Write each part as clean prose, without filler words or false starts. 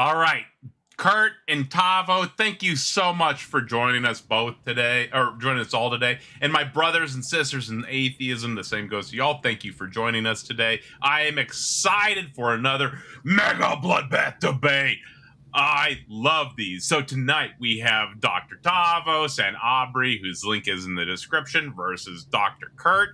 All right. Curt and Tavo, thank you so much for joining us both today, or joining us all today. And my brothers and sisters in atheism, the same goes to y'all. Thank you for joining us today. I am excited for another mega bloodbath debate. I love these. So tonight we have Dr. Tavo San Abri, whose link is in the description, versus Dr. Curt.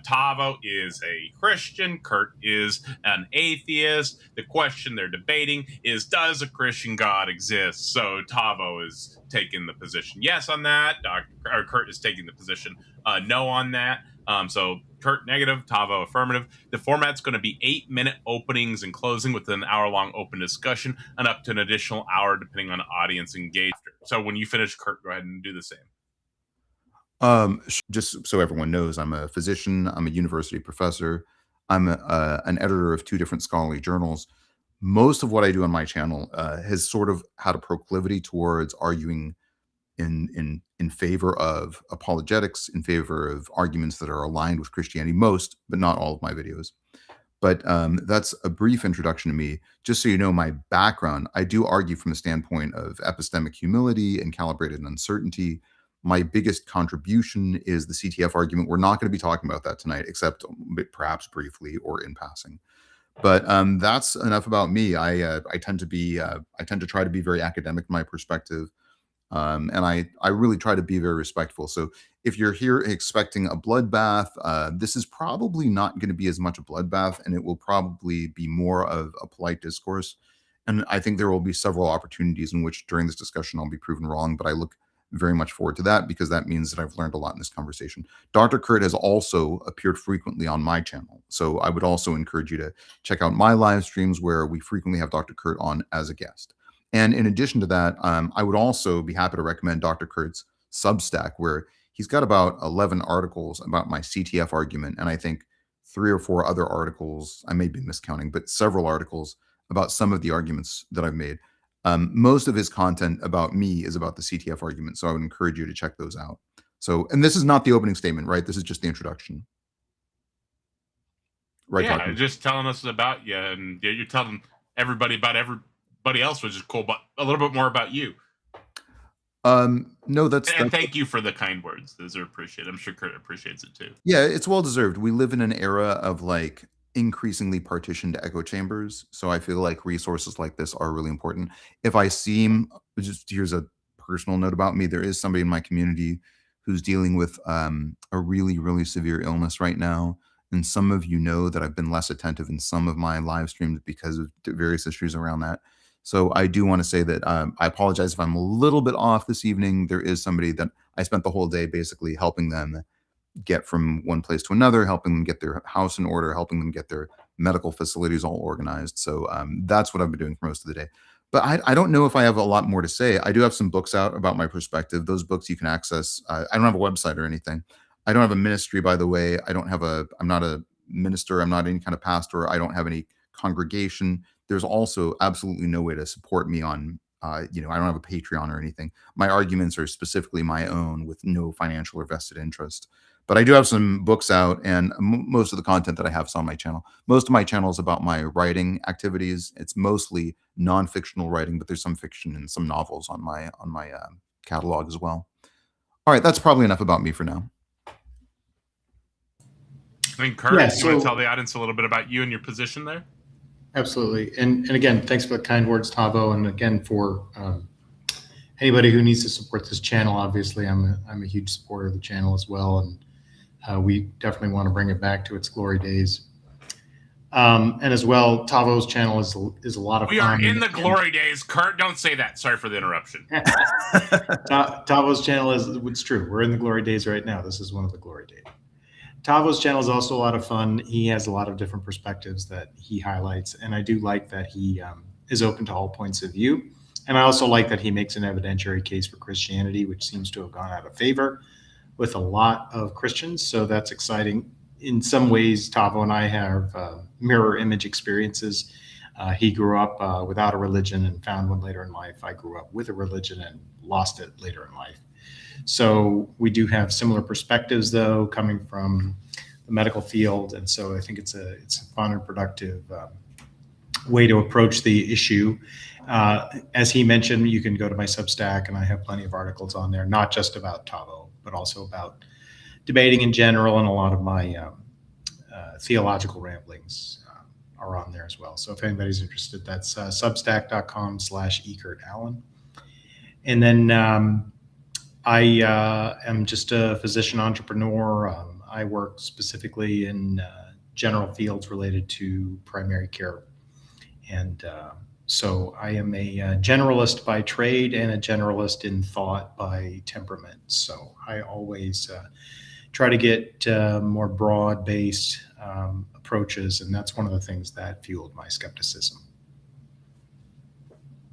Tavo is a Christian. Curt is an atheist. The question they're debating is, does a Christian God exist? So Tavo is taking the position yes on that. Curt is taking the position no on that. So Curt negative, Tavo affirmative. The format's going to be 8-minute openings and closing with an hour-long open discussion and up to an additional hour depending on audience engagement. So when you finish, Curt, go ahead and do the same. Just so everyone knows, I'm a physician. I'm a university professor. I'm an editor of 2 different scholarly journals. Most of what I do on my channel has sort of had a proclivity towards arguing in favor of apologetics, in favor of arguments that are aligned with Christianity. Most, but not all of my videos. But that's a brief introduction to me. Just so you know my background, I do argue from the standpoint of epistemic humility and calibrated uncertainty. My biggest contribution is the CTF argument. We're not going to be talking about that tonight, except perhaps briefly or in passing. But that's enough about me. I tend to try to be very academic in my perspective, and I really try to be very respectful. So if you're here expecting a bloodbath, this is probably not going to be as much a bloodbath, and it will probably be more of a polite discourse. And I think there will be several opportunities in which during this discussion I'll be proven wrong, but I look very much forward to that because that means that I've learned a lot in this conversation. Dr. Curt has also appeared frequently on my channel. So I would also encourage you to check out my live streams where we frequently have Dr. Curt on as a guest. And in addition to that, I would also be happy to recommend Dr. Curt's Substack, where he's got about 11 articles about my CTF argument. And I think 3 or 4 other articles, I may be miscounting, but several articles about some of the arguments that I've made. Most of his content about me is about the CTF argument, so I would encourage you to check those out. So, and this is not the opening statement, right? This is just the introduction. Right, yeah, Dr. Just telling us about you, and you're telling everybody about everybody else, which is cool, but a little bit more about you. No, that's thank you for the kind words. Those are appreciated. I'm sure Curt appreciates it too. Yeah, it's well deserved. We live in an era of like increasingly partitioned echo chambers. So I feel like resources like this are really important. If I seem, just here's a personal note about me, there is somebody in my community who's dealing with a really, really severe illness right now. And some of you know that I've been less attentive in some of my live streams because of various issues around that. So I do want to say that I apologize if I'm a little bit off this evening. There is somebody that I spent the whole day basically helping them get from one place to another, helping them get their house in order, helping them get their medical facilities all organized. So that's what I've been doing for most of the day. But I don't know if I have a lot more to say. I do have some books out about my perspective. Those books you can access. I don't have a website or anything. I don't have a ministry, by the way. I'm not a minister. I'm not any kind of pastor. I don't have any congregation. There's also absolutely no way to support me on, I don't have a Patreon or anything. My arguments are specifically my own with no financial or vested interest. But I do have some books out, and most of the content that I have is on my channel. Most of my channel is about my writing activities. It's mostly non-fictional writing, but there's some fiction and some novels on my catalog as well. All right, that's probably enough about me for now. I mean, Curt, you want to tell the audience a little bit about you and your position there? Absolutely. And again, thanks for the kind words, Tavo. And again, for anybody who needs to support this channel, obviously I'm a huge supporter of the channel as well. And we definitely want to bring it back to its glory days. And as well, Tavo's channel is a lot of fun. We are in the glory days. Curt, don't say that. Sorry for the interruption. Tavo's channel it's true. We're in the glory days right now. This is one of the glory days. Tavo's channel is also a lot of fun. He has a lot of different perspectives that he highlights. And I do like that he is open to all points of view. And I also like that he makes an evidentiary case for Christianity, which seems to have gone out of favor with a lot of Christians. So that's exciting. In some ways, Tavo and I have mirror image experiences. He grew up without a religion and found one later in life. I grew up with a religion and lost it later in life. So we do have similar perspectives, though, coming from the medical field. And so I think it's a fun and productive way to approach the issue. As he mentioned, you can go to my Substack, and I have plenty of articles on there, not just about Tavo, but also about debating in general, and a lot of my theological ramblings are on there as well. So if anybody's interested, that's substack.com/eCurtAllen. And then I am just a physician entrepreneur. I work specifically in general fields related to primary care. And so I am a generalist by trade and a generalist in thought by temperament. So I always try to get more broad-based approaches, and that's one of the things that fueled my skepticism.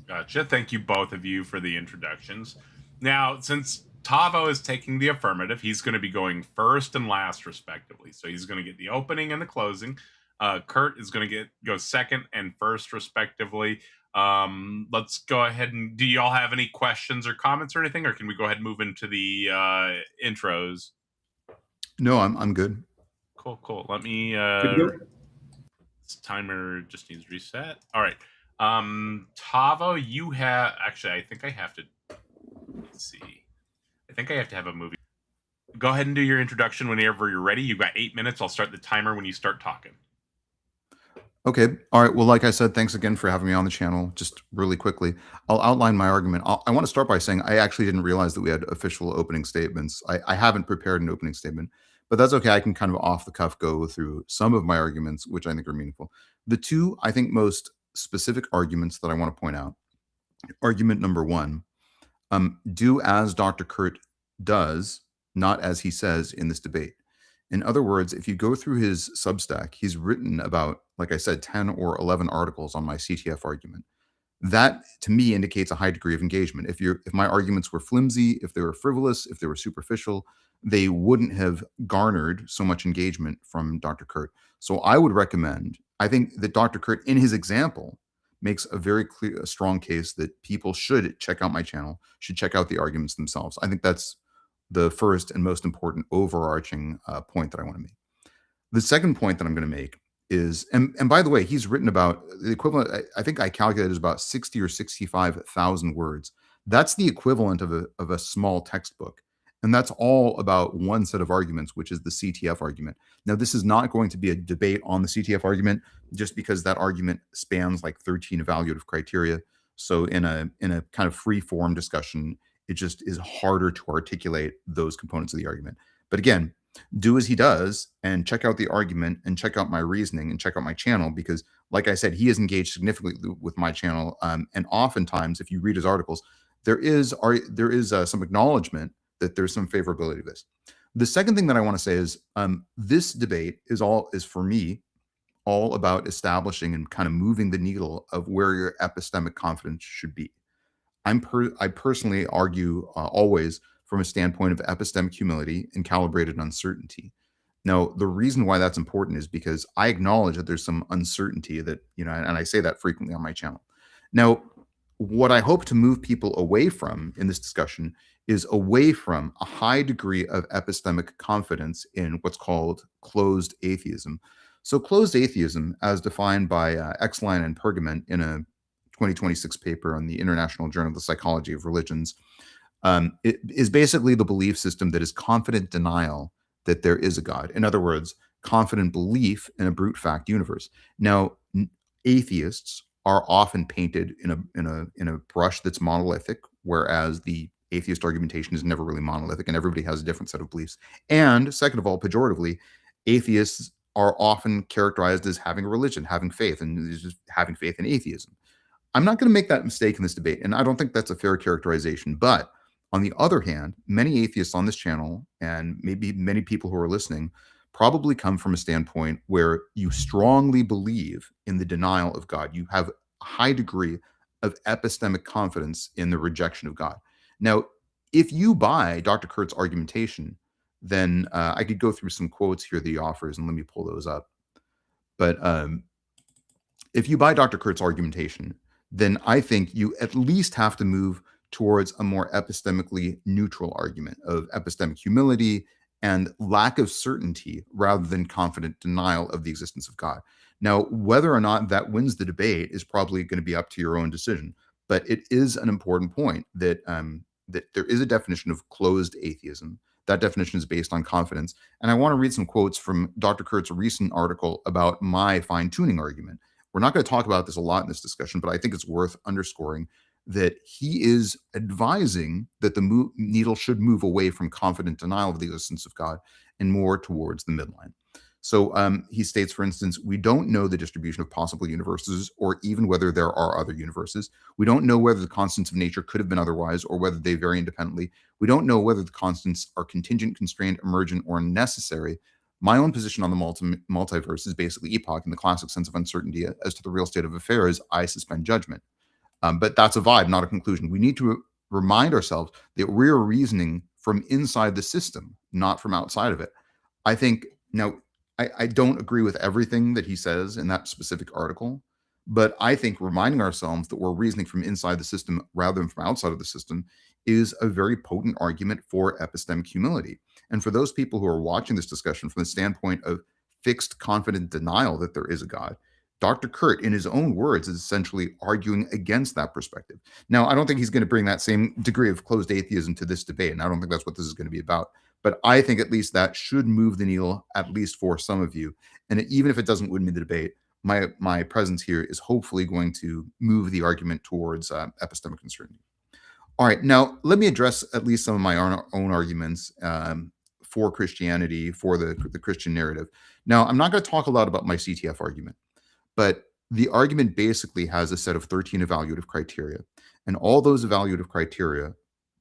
Gotcha. Thank you, both of you, for the introductions. Now, since Tavo is taking the affirmative, he's going to be going first and last, respectively. So he's going to get the opening and the closing. Curt is going to go second and first, respectively. Let's go ahead and do y'all have any questions or comments or anything, or can we go ahead and move into the intros? No, I'm good. Cool. Let me. This timer just needs reset. All right. Tavo, you have actually. I think I have to. Let's see. I think I have to have a movie. Go ahead and do your introduction whenever you're ready. You've got 8 minutes. I'll start the timer when you start talking. Okay. All right. Well, like I said, thanks again for having me on the channel. Just really quickly, I'll outline my argument. I want to start by saying I actually didn't realize that we had official opening statements. I haven't prepared an opening statement, but that's okay. I can kind of off the cuff go through some of my arguments, which I think are meaningful. The two, I think, most specific arguments that I want to point out. Argument number one, do as Dr. Curt does, not as he says in this debate. In other words, if you go through his Substack, he's written about, like I said, 10 or 11 articles on my CTF argument. That, to me, indicates a high degree of engagement. If my arguments were flimsy, if they were frivolous, if they were superficial, they wouldn't have garnered so much engagement from Dr. Curt. So I would recommend, I think that Dr. Curt, in his example, makes a very clear, a strong case that people should check out my channel, should check out the arguments themselves. I think that's the first and most important overarching point that I want to make. The second point that I'm going to make is, and by the way, he's written about the equivalent, I think I calculated is about 60 or 65,000 words. That's the equivalent of a small textbook. And that's all about one set of arguments, which is the CTF argument. Now, this is not going to be a debate on the CTF argument, just because that argument spans like 13 evaluative criteria. So in a kind of free form discussion, it just is harder to articulate those components of the argument. But again, do as he does and check out the argument and check out my reasoning and check out my channel, because like I said, he is engaged significantly with my channel. And oftentimes, if you read his articles, there is some acknowledgement that there's some favorability to this. The second thing that I want to say is this debate is for me all about establishing and kind of moving the needle of where your epistemic confidence should be. I personally argue always from a standpoint of epistemic humility and calibrated uncertainty. Now, the reason why that's important is because I acknowledge that there's some uncertainty that, and I say that frequently on my channel. Now, what I hope to move people away from in this discussion is away from a high degree of epistemic confidence in what's called closed atheism. So closed atheism, as defined by Exline and Pergament in a 2026 paper on the International Journal of the Psychology of Religions, it is basically the belief system that is confident denial that there is a God. In other words, confident belief in a brute fact universe. Now, atheists are often painted in a brush that's monolithic, whereas the atheist argumentation is never really monolithic, and everybody has a different set of beliefs. And second of all, pejoratively, atheists are often characterized as having a religion, having faith, and just having faith in atheism. I'm not going to make that mistake in this debate, and I don't think that's a fair characterization. But on the other hand, many atheists on this channel, and maybe many people who are listening, probably come from a standpoint where you strongly believe in the denial of God. You have a high degree of epistemic confidence in the rejection of God. Now, if you buy Dr. Curt's argumentation, then I could go through some quotes here that he offers, and let me pull those up. But if you buy Dr. Curt's argumentation, then I think you at least have to move towards a more epistemically neutral argument of epistemic humility and lack of certainty rather than confident denial of the existence of God. Now, whether or not that wins the debate is probably going to be up to your own decision. But it is an important point that that there is a definition of closed atheism. That definition is based on confidence. And I want to read some quotes from Dr. Curt's recent article about my fine-tuning argument. We're not going to talk about this a lot in this discussion, but I think it's worth underscoring that he is advising that the needle should move away from confident denial of the existence of God and more towards the midline. So he states, for instance, we don't know the distribution of possible universes or even whether there are other universes. We don't know whether the constants of nature could have been otherwise or whether they vary independently. We don't know whether the constants are contingent, constrained, emergent, or necessary. My own position on the multiverse is basically epoch in the classic sense of uncertainty. As to the real state of affairs, I suspend judgment. But that's a vibe, not a conclusion. We need to remind ourselves that we're reasoning from inside the system, not from outside of it. I think, now, I don't agree with everything that he says in that specific article, but I think reminding ourselves that we're reasoning from inside the system rather than from outside of the system is a very potent argument for epistemic humility. And for those people who are watching this discussion from the standpoint of fixed, confident denial that there is a God, Dr. Curt, in his own words, is essentially arguing against that perspective. Now, I don't think he's going to bring that same degree of closed atheism to this debate, and I don't think that's what this is going to be about. But I think at least that should move the needle, at least for some of you. And even if it doesn't win me the debate, my presence here is hopefully going to move the argument towards epistemic uncertainty. All right, now let me address at least some of my own arguments for Christianity, for the Christian narrative. Now, I'm not going to talk a lot about my CTF argument, but the argument basically has a set of 13 evaluative criteria. And all those evaluative criteria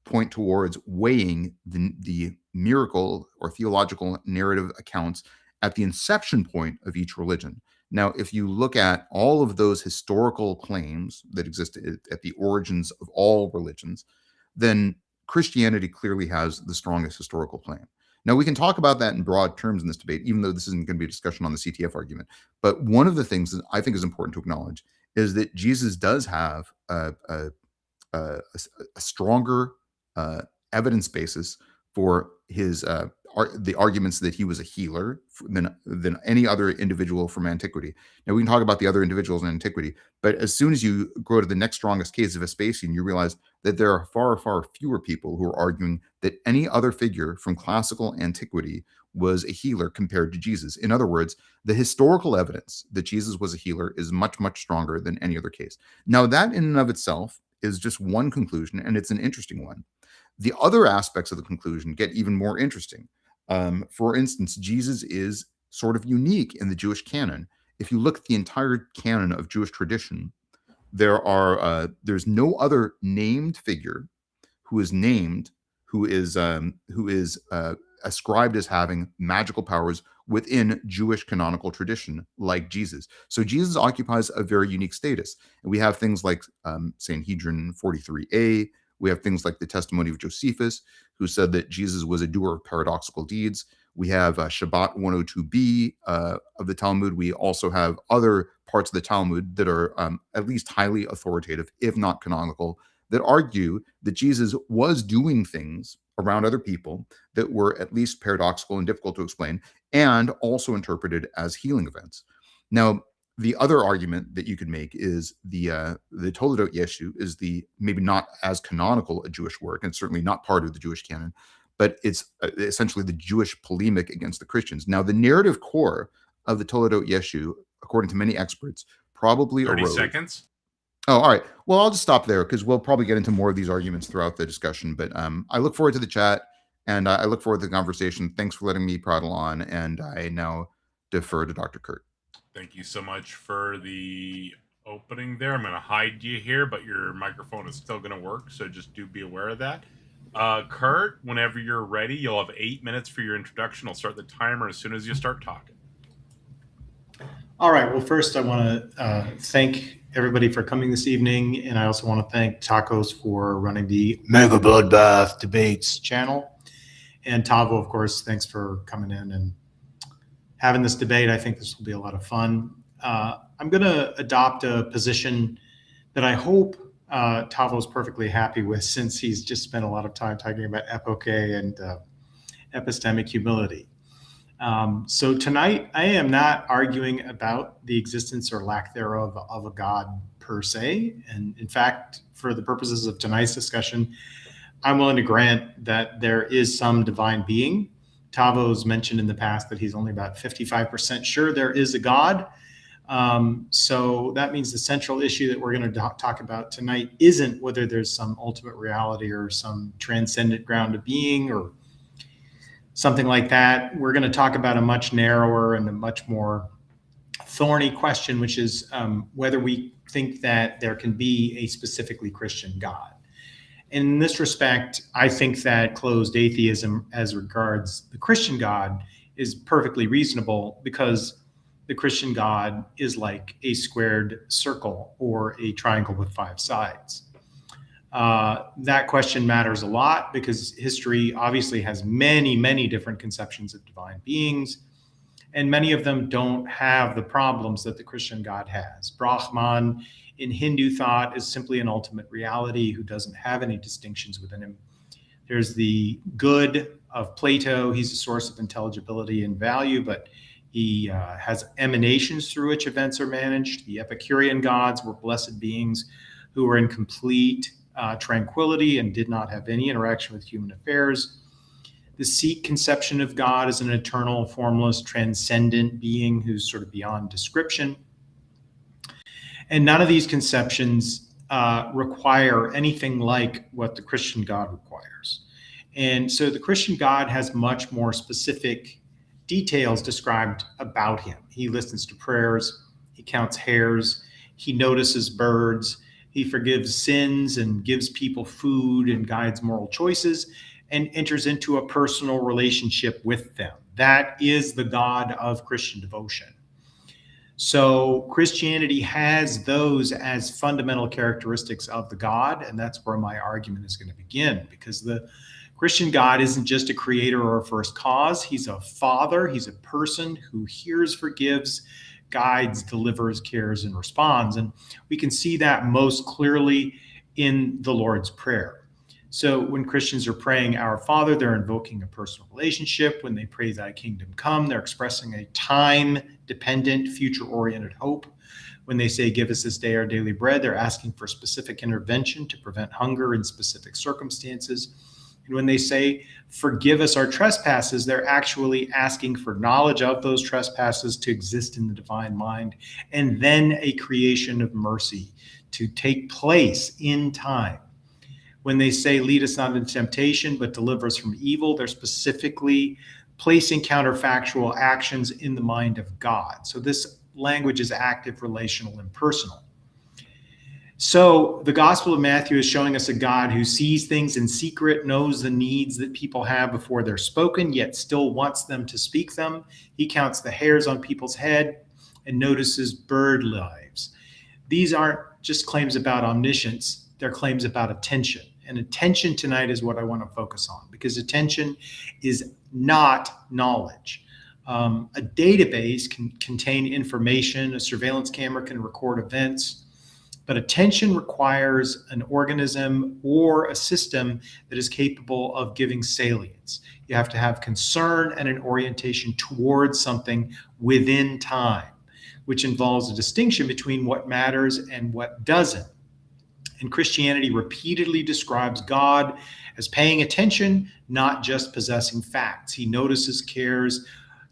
point towards weighing the miracle or theological narrative accounts at the inception point of each religion. Now, if you look at all of those historical claims that exist at the origins of all religions, then Christianity clearly has the strongest historical claim. Now, we can talk about that in broad terms in this debate, even though this isn't going to be a discussion on the CTF argument. But one of the things that I think is important to acknowledge is that Jesus does have a stronger evidence basis for his the arguments that he was a healer than any other individual from antiquity. Now, we can talk about the other individuals in antiquity, but as soon as you go to the next strongest case of Vespasian, you realize that there are far, far fewer people who are arguing that any other figure from classical antiquity was a healer compared to Jesus. In other words, the historical evidence that Jesus was a healer is much, much stronger than any other case. Now, that in and of itself is just one conclusion, and it's an interesting one. The other aspects of the conclusion get even more interesting. For instance, Jesus is sort of unique in the Jewish canon. If you look at the entire canon of Jewish tradition, there's no other named figure who is ascribed as having magical powers within Jewish canonical tradition like Jesus. So Jesus occupies a very unique status. And we have things like Sanhedrin 43a. We have things like the testimony of Josephus, who said that Jesus was a doer of paradoxical deeds. We have Shabbat 102b of the Talmud. We also have other parts of the Talmud that are at least highly authoritative, if not canonical, that argue that Jesus was doing things around other people that were at least paradoxical and difficult to explain, and also interpreted as healing events. Now, the other argument that you could make is the Toledot Yeshu is the maybe not as canonical a Jewish work, and certainly not part of the Jewish canon, but it's essentially the Jewish polemic against the Christians. Now, the narrative core of the Toledot Yeshu, according to many experts, probably 30 arose. seconds. Oh, all right. Well, I'll just stop there because we'll probably get into more of these arguments throughout the discussion. But I look forward to the chat, and I look forward to the conversation. Thanks for letting me prattle on, and I now defer to Dr. Curt. Thank you so much for the opening there. I'm going to hide you here, but your microphone is still going to work, so just do be aware of that. Curt, whenever you're ready, you'll have 8 minutes for your introduction. I'll start the timer as soon as you start talking. All right. Well, first, I want to thank everybody for coming this evening, and I also want to thank Tacos for running the Mega Bloodbath Debates channel. And Tavo, of course, thanks for coming in and having this debate. I think this will be a lot of fun. I'm going to adopt a position that I hope Tavo is perfectly happy with, since he's just spent a lot of time talking about epoche and epistemic humility. So tonight, I am not arguing about the existence or lack thereof of a God per se. And in fact, for the purposes of tonight's discussion, I'm willing to grant that there is some divine being. Tavo's mentioned in the past that he's only about 55% sure there is a God. So that means the central issue that we're going to talk about tonight isn't whether there's some ultimate reality or some transcendent ground of being or something like that. We're going to talk about a much narrower and a much more thorny question, which is whether we think that there can be a specifically Christian God. In this respect, I think that closed atheism as regards the Christian God is perfectly reasonable, because the Christian God is like a squared circle or a triangle with 5 sides. That question matters a lot because history obviously has many, many different conceptions of divine beings, and many of them don't have the problems that the Christian God has. Brahman in Hindu thought is simply an ultimate reality who doesn't have any distinctions within him. There's the good of Plato. He's a source of intelligibility and value, but he has emanations through which events are managed. The Epicurean gods were blessed beings who were in complete tranquility and did not have any interaction with human affairs. The Sikh conception of God as an eternal, formless, transcendent being who's sort of beyond description. And none of these conceptions require anything like what the Christian God requires. And so the Christian God has much more specific details described about him. He listens to prayers, he counts hairs, he notices birds, he forgives sins and gives people food and guides moral choices and enters into a personal relationship with them. That is the God of Christian devotion. So Christianity has those as fundamental characteristics of the God, and that's where my argument is going to begin, because the Christian God isn't just a creator or a first cause. He's a father. He's a person who hears, forgives, guides, delivers, cares, and responds. And we can see that most clearly in the Lord's Prayer. So when Christians are praying Our Father, they're invoking a personal relationship. When they pray Thy Kingdom Come, they're expressing a time-dependent, future-oriented hope. When they say Give us this day our daily bread, they're asking for specific intervention to prevent hunger in specific circumstances. And when they say Forgive us our trespasses, they're actually asking for knowledge of those trespasses to exist in the divine mind, and then a creation of mercy to take place in time. When they say, lead us not into temptation, but deliver us from evil, they're specifically placing counterfactual actions in the mind of God. So this language is active, relational, and personal. So the Gospel of Matthew is showing us a God who sees things in secret, knows the needs that people have before they're spoken, yet still wants them to speak them. He counts the hairs on people's head and notices bird lives. These aren't just claims about omniscience, they're claims about attention. And attention tonight is what I want to focus on, because attention is not knowledge. A database can contain information, a surveillance camera can record events, but attention requires an organism or a system that is capable of giving salience. You have to have concern and an orientation towards something within time, which involves a distinction between what matters and what doesn't. And Christianity repeatedly describes God as paying attention, not just possessing facts. He notices, cares,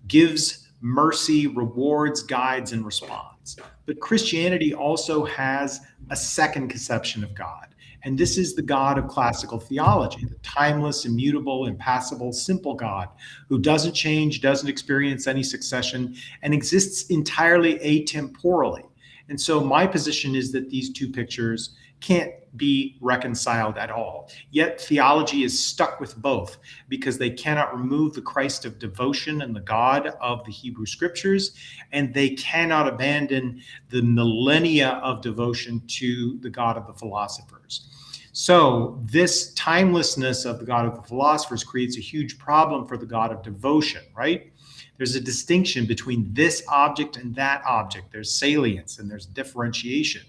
gives mercy, rewards, guides, and responds. But Christianity also has a second conception of God. And this is the God of classical theology, the timeless, immutable, impassible, simple God who doesn't change, doesn't experience any succession, and exists entirely atemporally. And so my position is that these two pictures can't be reconciled at all. Yet theology is stuck with both because they cannot remove the Christ of devotion and the God of the Hebrew Scriptures, and they cannot abandon the millennia of devotion to the God of the philosophers. So this timelessness of the God of the philosophers creates a huge problem for the God of devotion, right? There's a distinction between this object and that object. There's salience and there's differentiation.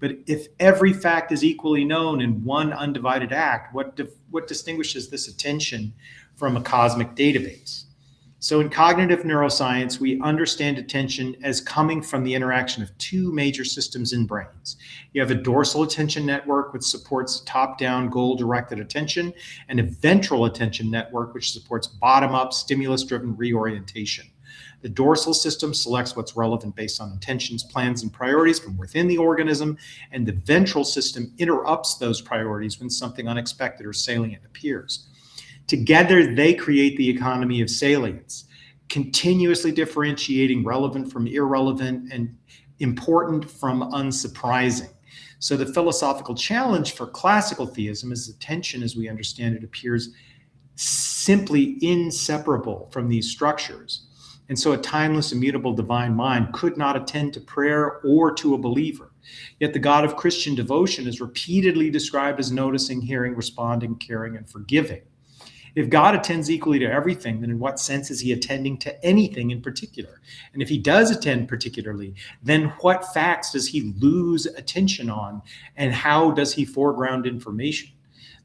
But if every fact is equally known in one undivided act, what distinguishes this attention from a cosmic database? So in cognitive neuroscience, we understand attention as coming from the interaction of two major systems in brains. You have a dorsal attention network, which supports top-down goal-directed attention, and a ventral attention network, which supports bottom-up stimulus-driven reorientation. The dorsal system selects what's relevant based on intentions, plans, and priorities from within the organism, and the ventral system interrupts those priorities when something unexpected or salient appears. Together, they create the economy of salience, continuously differentiating relevant from irrelevant and important from unsurprising. So the philosophical challenge for classical theism is attention, as we understand it, appears simply inseparable from these structures. And so a timeless, immutable divine mind could not attend to prayer or to a believer. Yet the God of Christian devotion is repeatedly described as noticing, hearing, responding, caring, and forgiving. If God attends equally to everything, then in what sense is he attending to anything in particular? And if he does attend particularly, then what facts does he lose attention on, and how does he foreground information?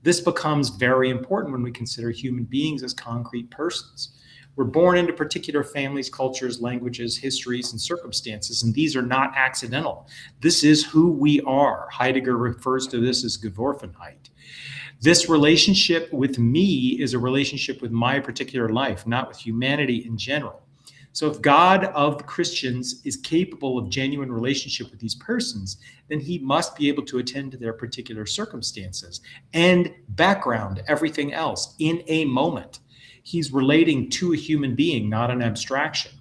This becomes very important when we consider human beings as concrete persons. We're born into particular families, cultures, languages, histories, and circumstances, and these are not accidental. This is who we are. Heidegger refers to this as Geworfenheit. This relationship with me is a relationship with my particular life, not with humanity in general. So if God of the Christians is capable of genuine relationship with these persons, then he must be able to attend to their particular circumstances and background everything else in a moment. He's relating to a human being, not an abstraction.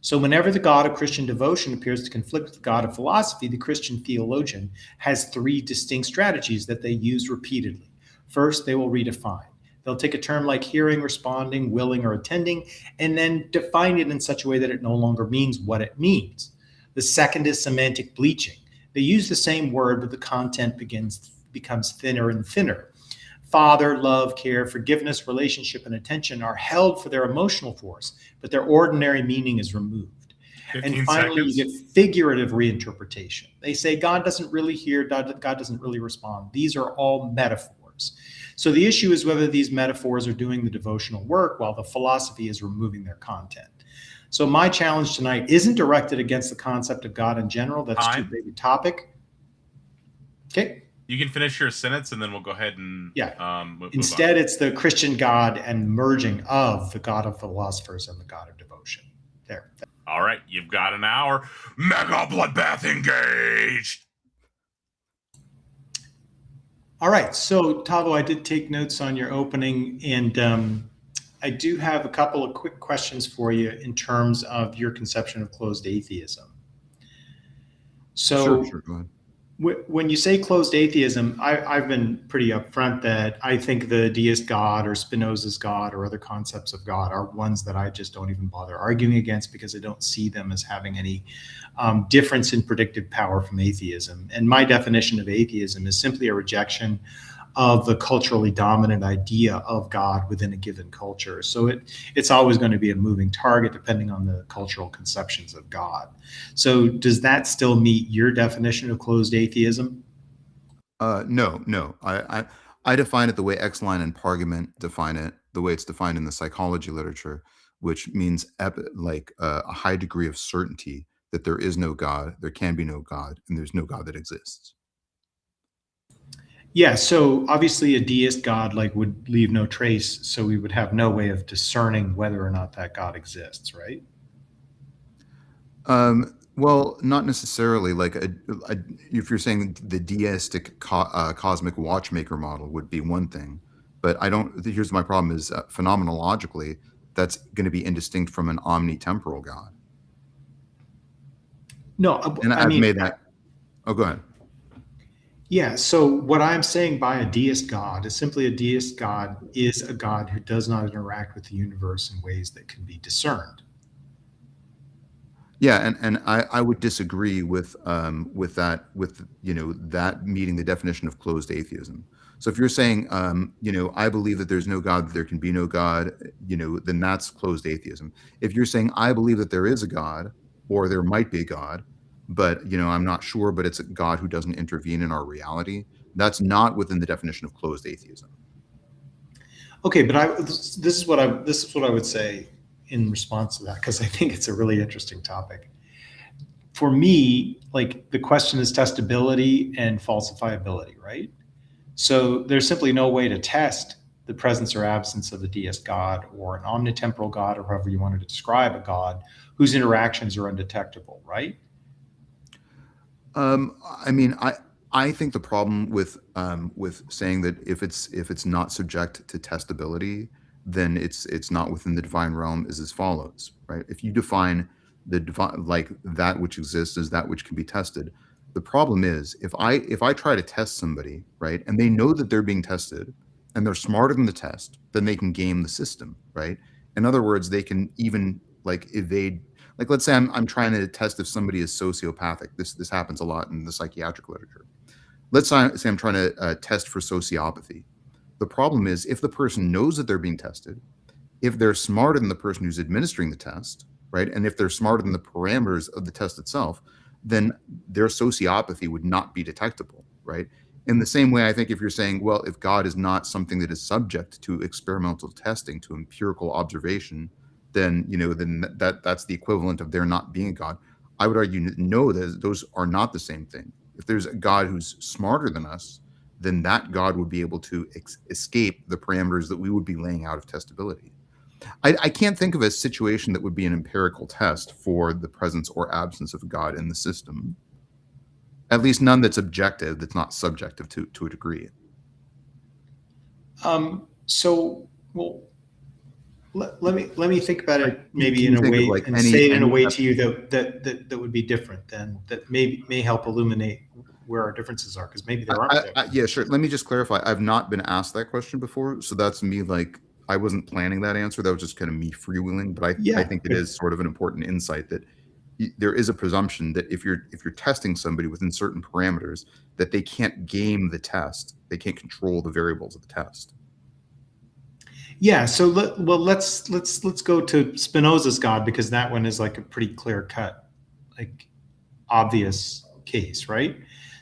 So whenever the God of Christian devotion appears to conflict with the God of philosophy, the Christian theologian has three distinct strategies that they use repeatedly. First, they will redefine. They'll take a term like hearing, responding, willing, or attending, and then define it in such a way that it no longer means what it means. The second is semantic bleaching. They use the same word, but the content becomes thinner and thinner. Father, love, care, forgiveness, relationship, and attention are held for their emotional force, but their ordinary meaning is removed. And finally, you get figurative reinterpretation. They say God doesn't really hear, God doesn't really respond. These are all metaphors. So the issue is whether these metaphors are doing the devotional work while the philosophy is removing their content. So my challenge tonight isn't directed against the concept of God in general. That's too big a topic. Okay. You can finish your sentence, and then we'll go ahead and move Instead, on. It's the Christian God and merging of the God of philosophers and the God of devotion. There. All right, you've got an hour. Mega bloodbath engaged. All right, so Tavo, I did take notes on your opening, and I do have a couple of quick questions for you in terms of your conception of closed atheism. So. Sure, go ahead. When you say closed atheism, I've been pretty upfront that I think the deist God or Spinoza's God or other concepts of God are ones that I just don't even bother arguing against because I don't see them as having any difference in predictive power from atheism. And my definition of atheism is simply a rejection of the culturally dominant idea of God within a given culture. So it's always going to be a moving target depending on the cultural conceptions of God. So does that still meet your definition of closed atheism? No. I define it the way Exline and Pargament define it, the way it's defined in the psychology literature, which means a high degree of certainty that there is no God, there can be no God, and there's no God that exists. Yeah, so obviously a deist God would leave no trace, so we would have no way of discerning whether or not that God exists, right? Well, not necessarily. If you're saying the deistic cosmic watchmaker model would be one thing, but here's my problem is phenomenologically, that's going to be indistinct from an omnitemporal God. No, and I've made that. Oh, go ahead. Yeah, so what I'm saying by a deist God is simply a deist God is a God who does not interact with the universe in ways that can be discerned. Yeah, and I would disagree with that, that meeting the definition of closed atheism. So if you're saying, I believe that there's no God, that there can be no God, then that's closed atheism. If you're saying, I believe that there is a God, or there might be a God, but I'm not sure, but it's a God who doesn't intervene in our reality, that's not within the definition of closed atheism. Okay, but this is what I would say in response to that, because I think it's a really interesting topic. For me, like, the question is testability and falsifiability, right? So there's simply no way to test the presence or absence of a deist God or an omnitemporal God, or however you wanted to describe a God whose interactions are undetectable, right? I mean, I think the problem with saying that if it's not subject to testability, then it's not within the divine realm is as follows, right? If you define the divine, like that which exists as that which can be tested, the problem is if I try to test somebody, right, and they know that they're being tested and they're smarter than the test, then they can game the system, right? In other words, they can even like evade, like, let's say I'm trying to test if somebody is sociopathic. This happens a lot in the psychiatric literature. Let's say I'm trying to test for sociopathy. The problem is if the person knows that they're being tested, if they're smarter than the person who's administering the test, right, and if they're smarter than the parameters of the test itself, then their sociopathy would not be detectable, right? In the same way, I think if you're saying, well, if God is not something that is subject to experimental testing, to empirical observation, then that's the equivalent of there not being a God. I would argue no, that those are not the same thing. If there's a God who's smarter than us, then that God would be able to escape the parameters that we would be laying out of testability. I can't think of a situation that would be an empirical test for the presence or absence of God in the system. At least none that's objective, that's not subjective to a degree. So, well, let me think about it maybe Can in you a think of, way, like, and any- say it in a any- way to you that would be different, than that may help illuminate where our differences are, because maybe there aren't. Yeah, sure. Let me just clarify. I've not been asked that question before, so that's me. Like, I wasn't planning that answer. That was just kind of me freewheeling. But I think it is sort of an important insight that there is a presumption that if you're testing somebody within certain parameters, that they can't game the test. They can't control the variables of the test. Yeah. So let's go to Spinoza's God, because that one is like a pretty clear cut, like, obvious case, right?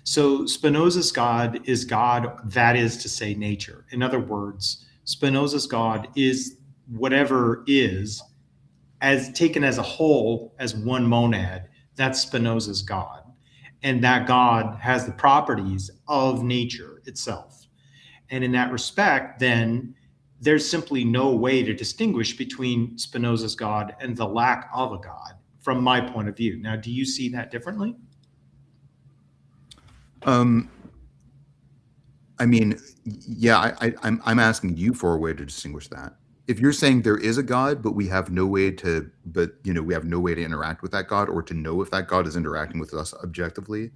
So Spinoza's God is God, that is to say, nature. In other words, Spinoza's God is whatever is, as taken as a whole, as one monad. That's Spinoza's God, and that God has the properties of nature itself. And in that respect, then there's simply no way to distinguish between Spinoza's God and the lack of a God, from my point of view. Now, do you see that differently? I mean, yeah, I'm asking you for a way to distinguish that. If you're saying there is a God, but we have no way to, we have no way to interact with that God or to know if that God is interacting with us objectively,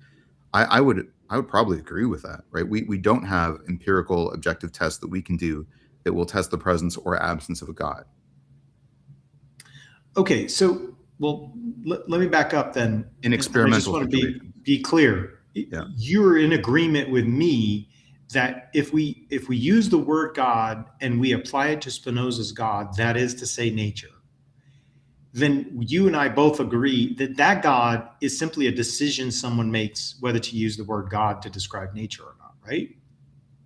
I would probably agree with that, right? We don't have empirical objective tests that we can do that will test the presence or absence of a God. Okay, so, well, let me back up then. In experimental I just want to situations. be clear. Yeah. You're in agreement with me that if we use the word God and we apply it to Spinoza's God, that is to say, nature, then you and I both agree that that God is simply a decision someone makes whether to use the word God to describe nature or not, right?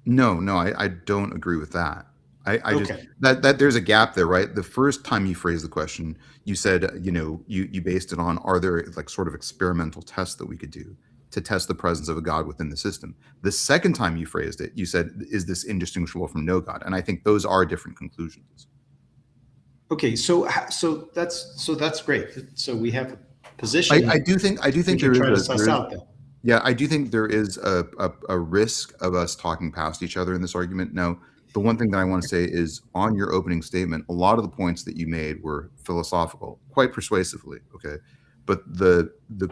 No, I don't agree with that. I Okay. just that there's a gap there, right? The first time you phrased the question, you said, you based it on, are there like sort of experimental tests that we could do to test the presence of a God within the system? The second time you phrased it, you said, is this indistinguishable from no God? And I think those are different conclusions. Okay, so that's great. So we have a position. I do think we there can try to is suss out that. yeah, I do think there is a risk of us talking past each other in this argument. Now, the one thing that I want to say is, on your opening statement, a lot of the points that you made were philosophical, quite persuasively, okay? But the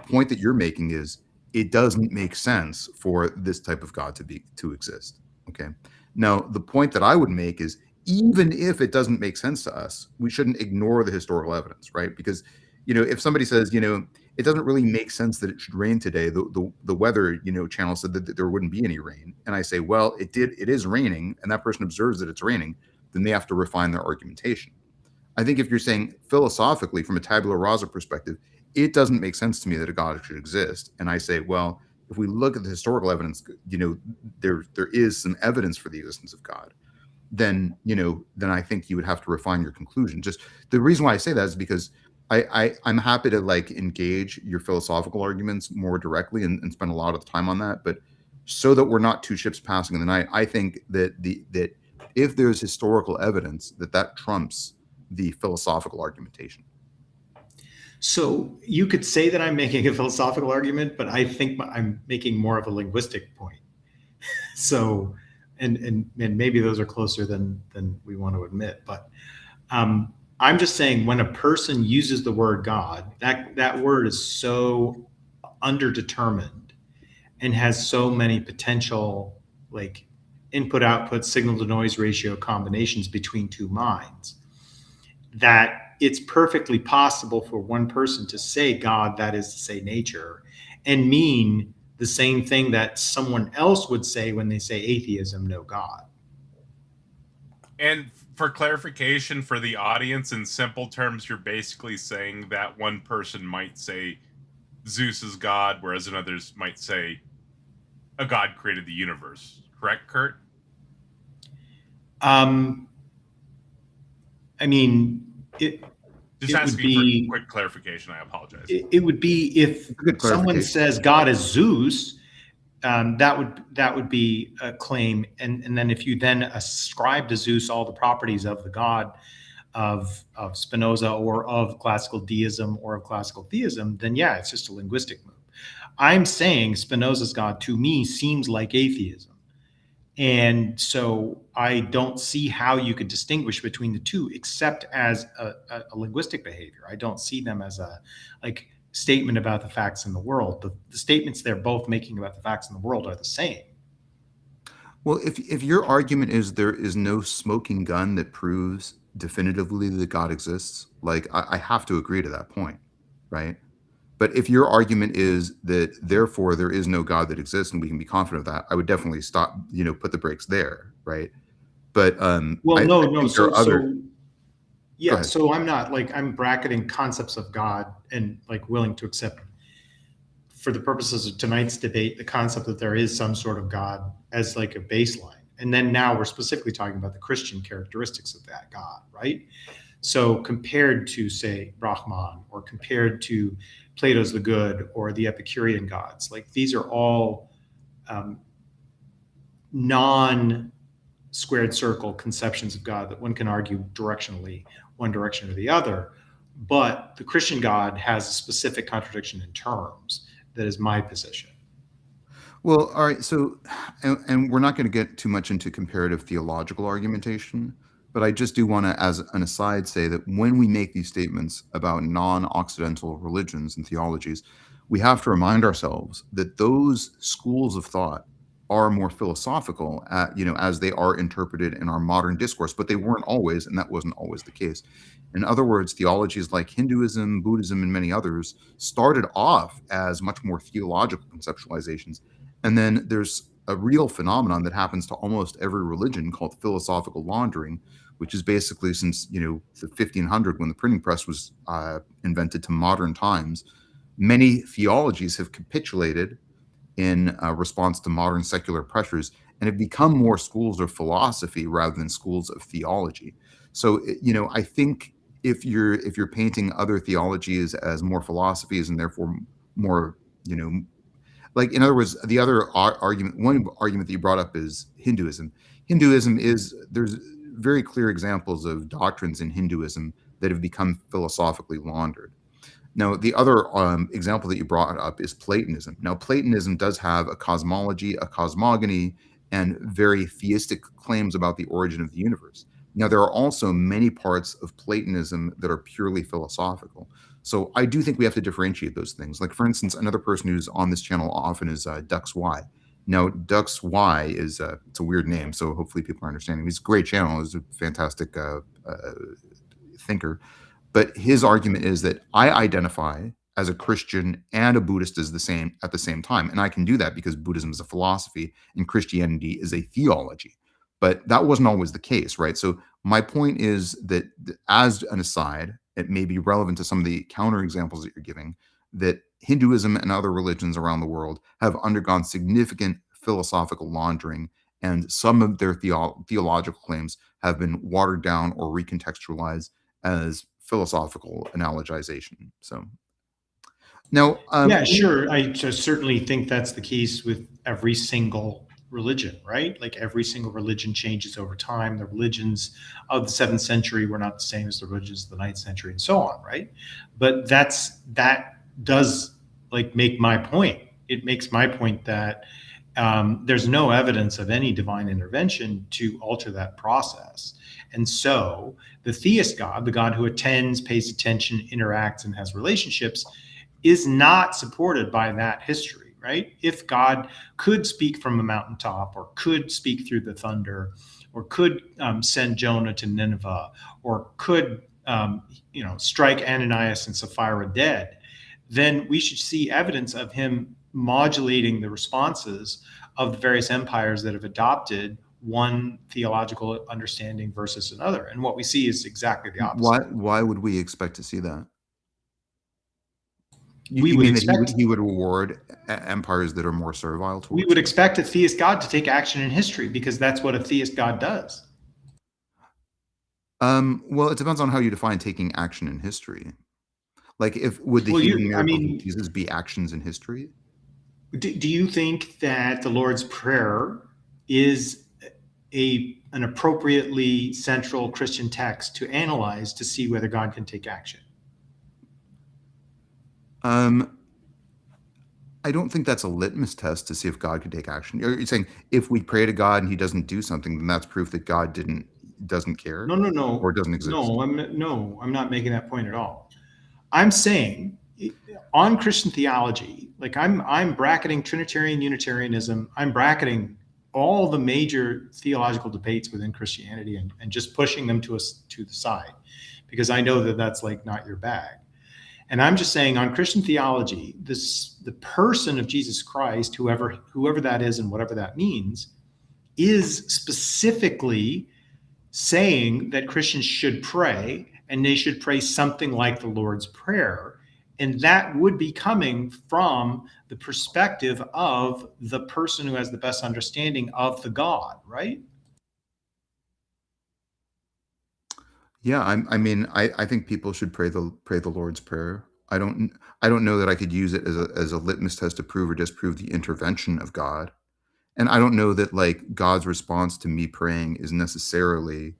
point that you're making is, it doesn't make sense for this type of God to exist, okay? Now, the point that I would make is, even if it doesn't make sense to us, we shouldn't ignore the historical evidence, right? Because, if somebody says, it doesn't really make sense that it should rain today. The weather, channel said that there wouldn't be any rain. And I say, well, it is raining, and that person observes that it's raining, then they have to refine their argumentation. I think if you're saying philosophically, from a tabula rasa perspective, it doesn't make sense to me that a God should exist. And I say, well, if we look at the historical evidence, there is some evidence for the existence of God. then then I think you would have to refine your conclusion. Just the reason why I say that is because I'm happy to like engage your philosophical arguments more directly and spend a lot of time on that, but so that we're not two ships passing in the night, I think that that if there's historical evidence that trumps the philosophical argumentation. So you could say that I'm making a philosophical argument, but I think I'm making more of a linguistic point. So, and maybe those are closer than we want to admit, but I'm just saying when a person uses the word God, that word is so underdetermined and has so many potential like input output signal to noise ratio combinations between two minds that it's perfectly possible for one person to say God, that is to say nature, and mean the same thing that someone else would say when they say atheism, no God. And for clarification for the audience, in simple terms, you're basically saying that one person might say Zeus is God, whereas others might say a God created the universe. Correct, Curt? I mean, it has to be for quick clarification. I apologize. It would be if someone says God is Zeus, that would be a claim, and then if you then ascribe to Zeus all the properties of the God of Spinoza or of classical deism or of classical theism, then yeah, it's just a linguistic move. I'm saying Spinoza's God to me seems like atheism. And so I don't see how you could distinguish between the two except as a linguistic behavior. I don't see them as a like statement about the facts in the world. The statements they're both making about the facts in the world are the same. Well, if your argument is there is no smoking gun that proves definitively that God exists, like I have to agree to that point, right? But if your argument is that therefore there is no God that exists and we can be confident of that, I would definitely stop, put the brakes there, right? But no. So so I'm not like I'm bracketing concepts of God and like willing to accept for the purposes of tonight's debate the concept that there is some sort of God as like a baseline. And then now we're specifically talking about the Christian characteristics of that God, right? So compared to say Brahman or compared to Plato's The Good or the Epicurean gods, like these are all non-squared circle conceptions of God that one can argue directionally, one direction or the other. But the Christian God has a specific contradiction in terms. That is my position. Well, all right. So, and we're not going to get too much into comparative theological argumentation, but I just do want to, as an aside, say that when we make these statements about non-Occidental religions and theologies, we have to remind ourselves that those schools of thought are more philosophical, as they are interpreted in our modern discourse, but they weren't always, and that wasn't always the case. In other words, theologies like Hinduism, Buddhism, and many others started off as much more theological conceptualizations. And then there's a real phenomenon that happens to almost every religion called philosophical laundering, which is basically since, the 1500, when the printing press was invented, to modern times, many theologies have capitulated in response to modern secular pressures and have become more schools of philosophy rather than schools of theology. So, I think if you're painting other theologies as more philosophies and therefore more, like in other words, the other one argument that you brought up is Hinduism. There's very clear examples of doctrines in Hinduism that have become philosophically laundered. Now, the other example that you brought up is Platonism. Now, Platonism does have a cosmology, a cosmogony, and very theistic claims about the origin of the universe. Now, there are also many parts of Platonism that are purely philosophical. So I do think we have to differentiate those things. Like, for instance, another person who's on this channel often is Dux Y. Now, Dux Y is it's a weird name, so hopefully people are understanding. He's a great channel. He's a fantastic thinker. But his argument is that I identify as a Christian and a Buddhist at the same time. And I can do that because Buddhism is a philosophy and Christianity is a theology. But that wasn't always the case, right? So my point is that as an aside, it may be relevant to some of the counterexamples that you're giving, that Hinduism and other religions around the world have undergone significant philosophical laundering and some of their theological claims have been watered down or recontextualized as philosophical analogization. So now, Yeah, sure. I just certainly think that's the case with every single religion, right? Like every single religion changes over time. The religions of the 7th century were not the same as the religions of the 9th century, and so on, right? But that does like make my point. It makes my point that there's no evidence of any divine intervention to alter that process. And so the theist God, the God who attends, pays attention, interacts, and has relationships, is not supported by that history, right? If God could speak from a mountaintop, or could speak through the thunder, or could send Jonah to Nineveh, or could strike Ananias and Sapphira dead, then we should see evidence of him modulating the responses of the various empires that have adopted one theological understanding versus another. And what we see is exactly the opposite. why would we expect to see that? We You would mean that expect he would reward empires that are more servile towards we would him? expect a theist God to take action in history, because that's what a theist God does. Well, it depends on how you define taking action in history. Like, would the Well, healing miracles of Jesus be actions in history? do you think that the Lord's Prayer is an appropriately central Christian text to analyze to see whether God can take action? I don't think that's a litmus test to see if God could take action. You're saying if we pray to God and he doesn't do something, then that's proof that God doesn't care? No. Or doesn't exist? No, I'm not making that point at all. I'm saying on Christian theology, like I'm bracketing Trinitarian Unitarianism, I'm bracketing all the major theological debates within Christianity and just pushing them to the side, because I know that that's like not your bag. And I'm just saying on Christian theology, the person of Jesus Christ, whoever that is and whatever that means, is specifically saying that Christians should pray, and they should pray something like the Lord's Prayer. And that would be coming from the perspective of the person who has the best understanding of the God, right? Yeah, I think people should pray the Lord's Prayer. I don't know that I could use it as a litmus test to prove or disprove the intervention of God. And I don't know that like God's response to me praying is necessarily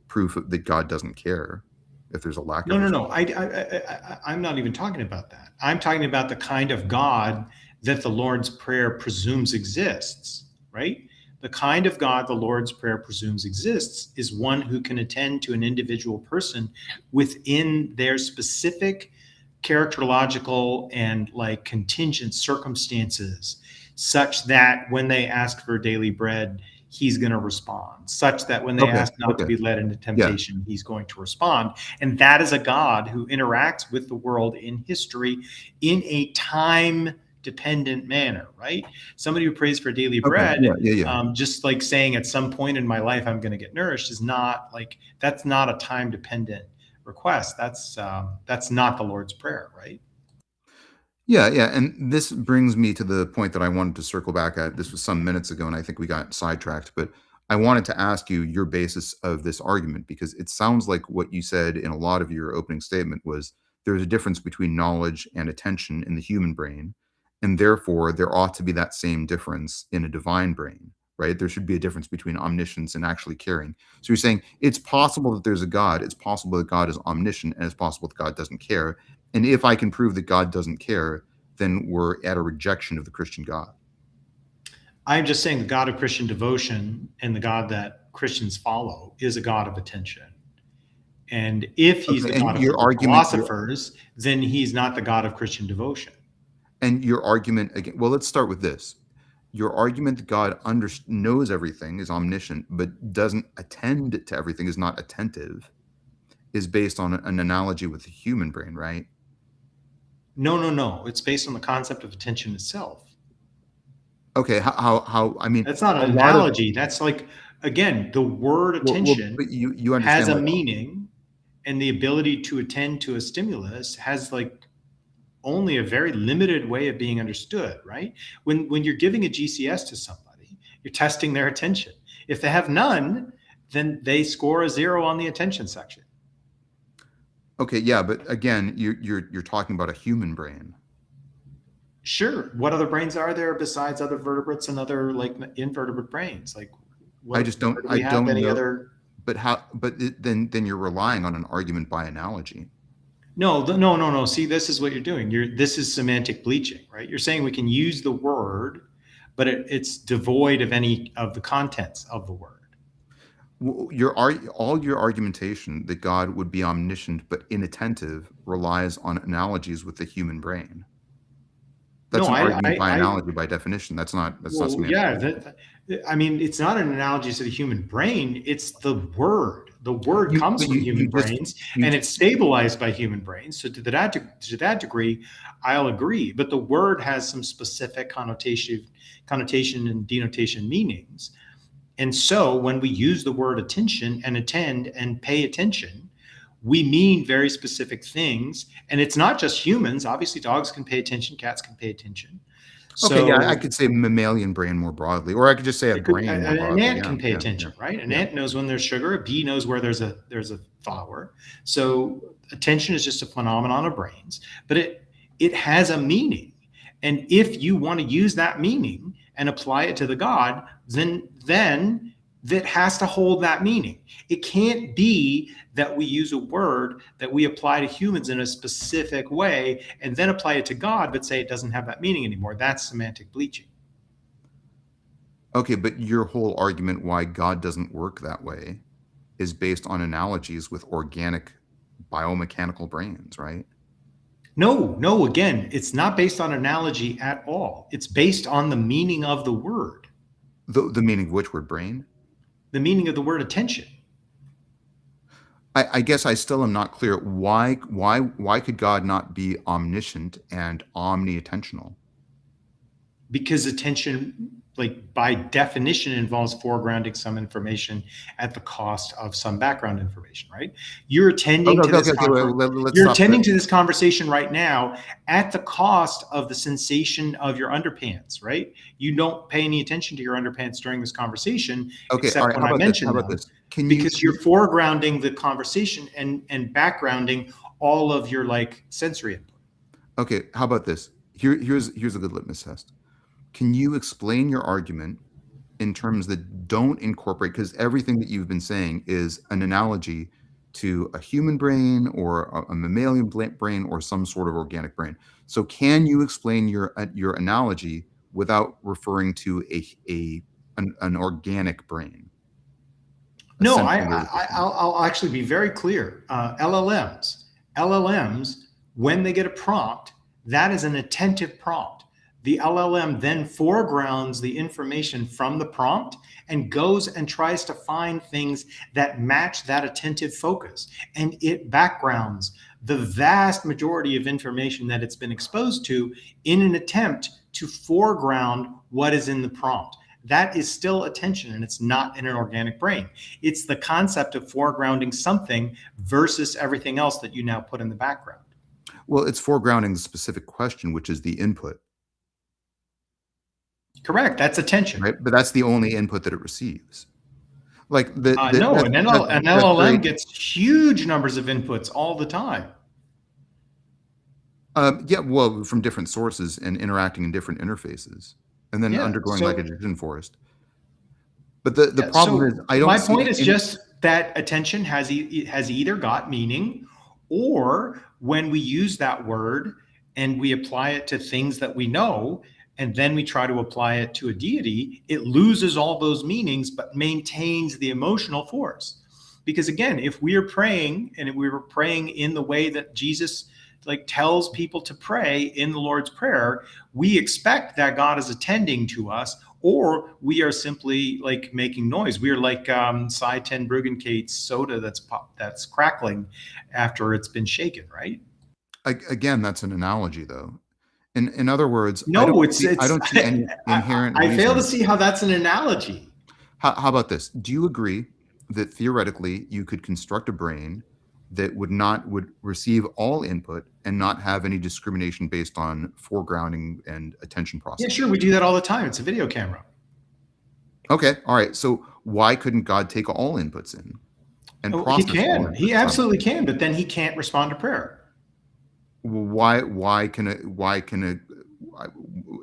proof that God doesn't care if there's a lack of No. I'm not even talking about that. I'm talking about the kind of God that the Lord's Prayer presumes exists, right? The kind of God the Lord's Prayer presumes exists is one who can attend to an individual person within their specific characterological and like contingent circumstances, such that when they ask for daily bread, he's going to respond, such that when they ask not to be led into temptation, he's going to respond. And that is a God who interacts with the world in history in a time dependent manner, right? Somebody who prays for daily bread, just like saying at some point in my life I'm going to get nourished, is not like, that's not a time dependent request. That's not the Lord's Prayer, right? Yeah. And this brings me to the point that I wanted to circle back at. This was some minutes ago, and I think we got sidetracked, but I wanted to ask you your basis of this argument, because it sounds like what you said in a lot of your opening statement was there's a difference between knowledge and attention in the human brain, and therefore there ought to be that same difference in a divine brain, right? There should be a difference between omniscience and actually caring. So you're saying it's possible that there's a God, it's possible that God is omniscient, and it's possible that God doesn't care. And if I can prove that God doesn't care, then we're at a rejection of the Christian God. I'm just saying the God of Christian devotion and the God that Christians follow is a God of attention. And if he's the God of philosophers, then he's not the God of Christian devotion. And your argument again, well, let's start with this. Your argument that God knows everything, is omniscient, but doesn't attend to everything, is not attentive, is based on an analogy with the human brain, right? No. It's based on the concept of attention itself. Okay, how I mean, that's not an analogy. That's like, again, the word attention but you understand, has a meaning, and the ability to attend to a stimulus has like only a very limited way of being understood, right? When you're giving a GCS to somebody, You're testing their attention. If they have none, then they score a 0 on the attention section. Okay, yeah, but again, you're talking about a human brain. Sure. What other brains are there besides other vertebrates and other like invertebrate brains? Like, I just don't. do I we have don't any know. other? But how? But then you're relying on an argument by analogy. No. See, this is what you're doing. This is semantic bleaching, right? You're saying we can use the word, but it's devoid of any of the contents of the word. All your argumentation that God would be omniscient but inattentive relies on analogies with the human brain. That's an argument by analogy by definition. That's not semantic. Yeah, I mean, it's not an analogy to the human brain. It's the word. The word comes from human brains, and it's stabilized by human brains. So to that degree, I'll agree. But the word has some specific connotation and denotation meanings. And so when we use the word attention and attend and pay attention, we mean very specific things. And it's not just humans. Obviously, dogs can pay attention, cats can pay attention. Okay, yeah, I could say mammalian brain more broadly, or I could just say a brain more broadly. An ant can pay attention, right? An ant knows when there's sugar. A bee knows where there's a flower. So attention is just a phenomenon of brains, but it has a meaning. And if you want to use that meaning and apply it to the God, then that has to hold that meaning. It can't be that we use a word that we apply to humans in a specific way and then apply it to God, but say it doesn't have that meaning anymore. That's semantic bleaching. Okay, but your whole argument why God doesn't work that way is based on analogies with organic biomechanical brains, right? No, again, it's not based on analogy at all. It's based on the meaning of the word. The meaning of which word? Brain? The meaning of the word attention. I guess I still am not clear. Why could God not be omniscient and omni-attentional? Because attention, like by definition, involves foregrounding some information at the cost of some background information, right? You're attending to this conversation right now at the cost of the sensation of your underpants, right? You don't pay any attention to your underpants during this conversation, except when I mention them, because you're foregrounding the conversation and backgrounding all of your like sensory input. Okay, how about this? Here's a good litmus test. Can you explain your argument in terms that don't incorporate, because everything that you've been saying is an analogy to a human brain or a mammalian brain or some sort of organic brain. So can you explain your analogy without referring to an organic brain? No, I'll actually be very clear. LLMs, when they get a prompt, that is an attentive prompt. The LLM then foregrounds the information from the prompt and goes and tries to find things that match that attentive focus. And it backgrounds the vast majority of information that it's been exposed to in an attempt to foreground what is in the prompt. That is still attention, and it's not in an organic brain. It's the concept of foregrounding something versus everything else that you now put in the background. Well, it's foregrounding the specific question, which is the input. Correct. That's attention. Right, but that's the only input that it receives. Like an LLM gets huge numbers of inputs all the time. Yeah, well, from different sources and interacting in different interfaces, and then undergoing like a decision forest. But the problem is, I don't. My point is just that attention has either got meaning, or when we use that word and we apply it to things that we know, and then we try to apply it to a deity, it loses all those meanings, but maintains the emotional force. Because again, if we are praying, and if we were praying in the way that Jesus like tells people to pray in the Lord's Prayer, we expect that God is attending to us, or we are simply like making noise. We are like Cy 10 Bruggenkate's soda that's crackling after it's been shaken, right? Again, that's an analogy, though. In other words, no, I don't see any inherent. I fail to see how that's an analogy. How about this? Do you agree that theoretically you could construct a brain that would receive all input and not have any discrimination based on foregrounding and attention process? Yeah, sure. We do that all the time. It's a video camera. Okay, all right. So why couldn't God take all inputs in and Oh, he process all can. He inputs absolutely simultaneously? can, but then he can't respond to prayer. Why can it why-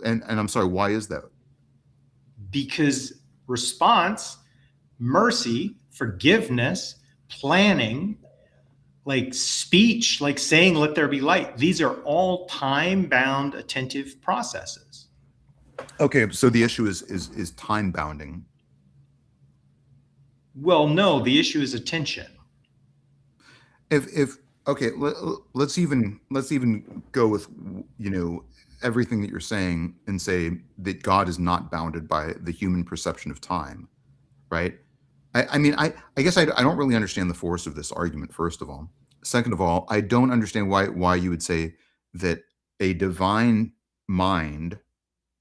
and I'm sorry, why is that? Because response, mercy, forgiveness, planning, like speech, like saying, let there be light, these are all time-bound attentive processes. Okay, so the issue is time bounding. Well, no, the issue is attention. If okay, let's even go with everything that you're saying and say that God is not bounded by the human perception of time, right? I mean, I guess I don't really understand the force of this argument, first of all. Second of all, I don't understand why you would say that a divine mind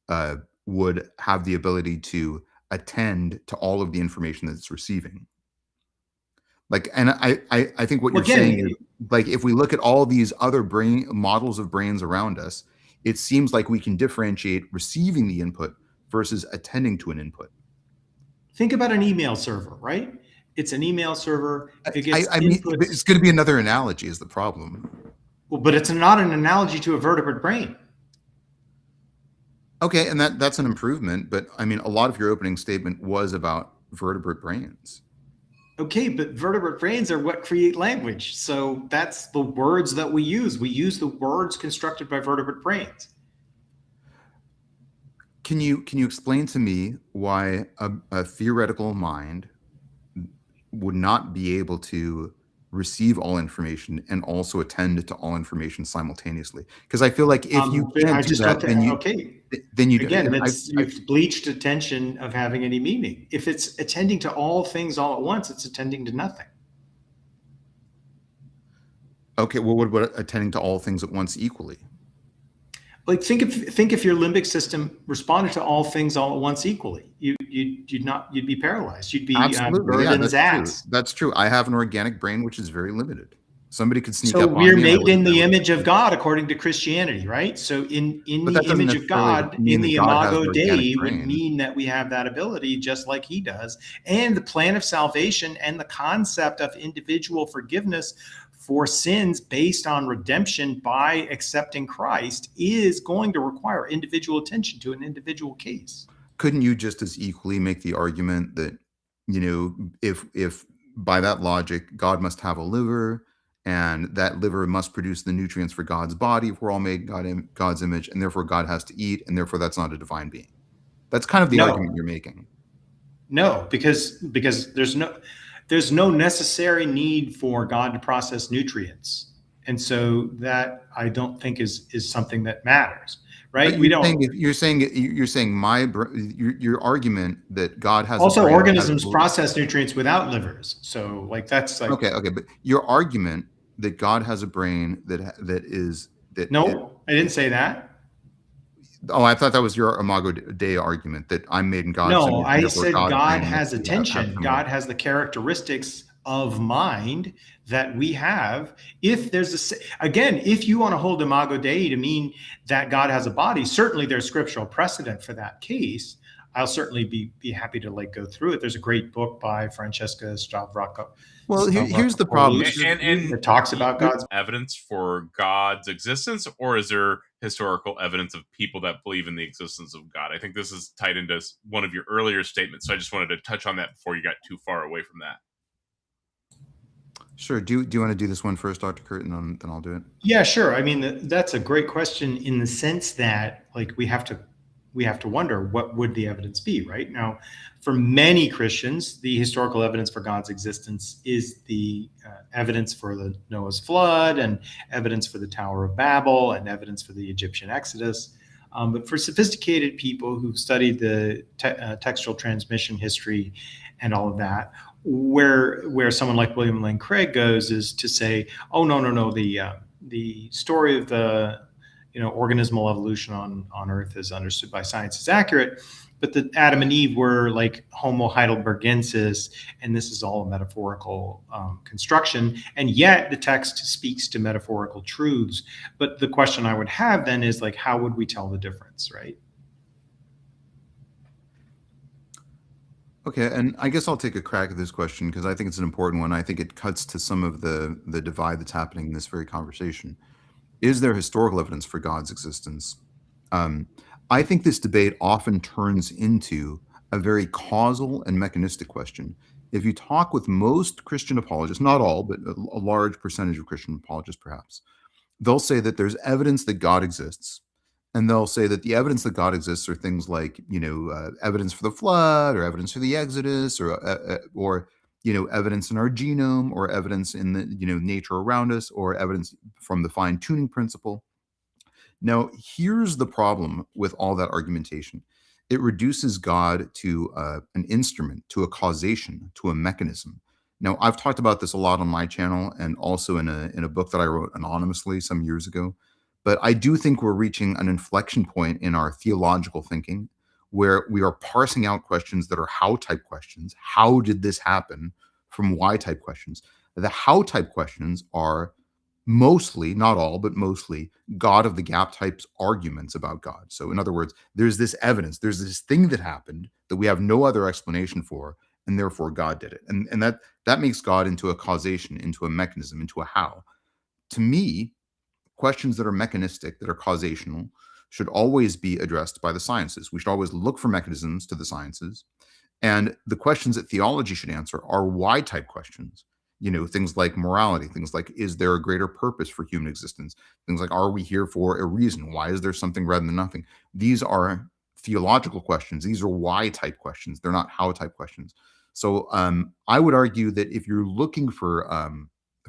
uh, would have the ability to attend to all of the information that it's receiving. Like, and I think what Well, you're saying again, is, like, if we look at all these other brain models of brains around us, it seems like we can differentiate receiving the input versus attending to an input. think about an email server, right? It's an email server. It gets I mean, inputs. it's going to be another analogy is the problem. Well, but it's not an analogy to a vertebrate brain. Okay, and that's an improvement, but I mean, a lot of your opening statement was about vertebrate brains. Okay, but vertebrate brains are what create language. So that's the words that we use. We use the words constructed by vertebrate brains. Can you explain to me why a theoretical mind would not be able to receive all information and also attend to all information simultaneously? Because I feel like if you I can't do just don't that, think, okay. then you Again, and that's you've bleached attention of having any meaning. If it's attending to all things all at once, it's attending to nothing. okay. Well, what about attending to all things at once equally? Like think if your limbic system responded to all things all at once equally, you'd be paralyzed. You'd be Absolutely, yeah, Burden's that's true. ass. That's true. I have an organic brain which is very limited. Somebody could sneak So up on we're me, and made in I the would. image of God according to Christianity, right? So in But the that doesn't image of necessarily God, mean in that the God has an Imago organic Dei would brain. mean that we have that ability just like he does. And the plan of salvation and the concept of individual forgiveness for sins based on redemption by accepting Christ is going to require individual attention to an individual case. Couldn't you just as equally make the argument that, if by that logic, God must have a liver, and that liver must produce the nutrients for God's body if we're all made God's image, and therefore God has to eat, and therefore that's not a divine being. That's kind of the No, argument you're making. no, because there's no necessary need for God to process nutrients. And so that I don't think is something that matters, right? But We don't. you're saying your argument that God has a Also, brain that has organisms process nutrients without livers. So like that's like okay, but your argument that God has a brain that no, I didn't say that. oh, I thought that was your Imago Dei argument that I'm made in God's No, image, and I therefore said God's God brain must has have attention. similar. God has the characteristics of mind that we have. If there's again, if you want to hold Imago Dei to mean that God has a body, certainly there's scriptural precedent for that case. I'll certainly be happy to like go through it. There's a great book by Francesca Stavrakopoulos. Well, here's the problem. It talks about God's evidence for God's existence, or is there historical evidence of people that believe in the existence of God? I think this is tied into one of your earlier statements, so I just wanted to touch on that before you got too far away from that. Sure. Do you want to do this one first, Dr. Curt, and then I'll do it? Yeah, sure. I mean, that's a great question in the sense that like we have to wonder what would the evidence be, right? Now, for many Christians, the historical evidence for God's existence is the evidence for the Noah's flood and evidence for the Tower of Babel and evidence for the Egyptian Exodus. But for sophisticated people who've studied the textual transmission history and all of that, where someone like William Lane Craig goes is to say, oh, no, the story of the organismal evolution on Earth as understood by science is accurate, but that Adam and Eve were like Homo heidelbergensis, and this is all a metaphorical construction, and yet the text speaks to metaphorical truths. But the question I would have then is like, how would we tell the difference, right? Okay, and I guess I'll take a crack at this question because I think it's an important one. I think it cuts to some of the divide that's happening in this very conversation. Is there historical evidence for God's existence? Um, I think this debate often turns into a very causal and mechanistic question. If you talk with most Christian apologists, not all, but a large percentage of Christian apologists perhaps, they'll say that there's evidence that God exists. And they'll say that the evidence that God exists are things like, evidence for the flood, or evidence for the Exodus, or evidence in our genome, or evidence in the nature around us, or evidence from the fine tuning principle. Now, here's the problem with all that argumentation. It reduces God to an instrument, to a causation, to a mechanism. Now, I've talked about this a lot on my channel and also in a book that I wrote anonymously some years ago. But I do think we're reaching an inflection point in our theological thinking where we are parsing out questions that are how type questions. How did this happen? From why type questions. The how type questions are mostly, not all, but mostly God of the gap types arguments about God. So, in other words, there's this evidence, there's this thing that happened that we have no other explanation for, and therefore God did it. And that makes God into a causation, into a mechanism, into a how. To me, questions that are mechanistic, that are causational, should always be addressed by the sciences. We should always look for mechanisms to the sciences. And the questions that theology should answer are why type questions. Things like morality, things like, is there a greater purpose for human existence? Things like, are we here for a reason? Why is there something rather than nothing? These are theological questions. These are why type questions. They're not how type questions. So I would argue that if you're looking for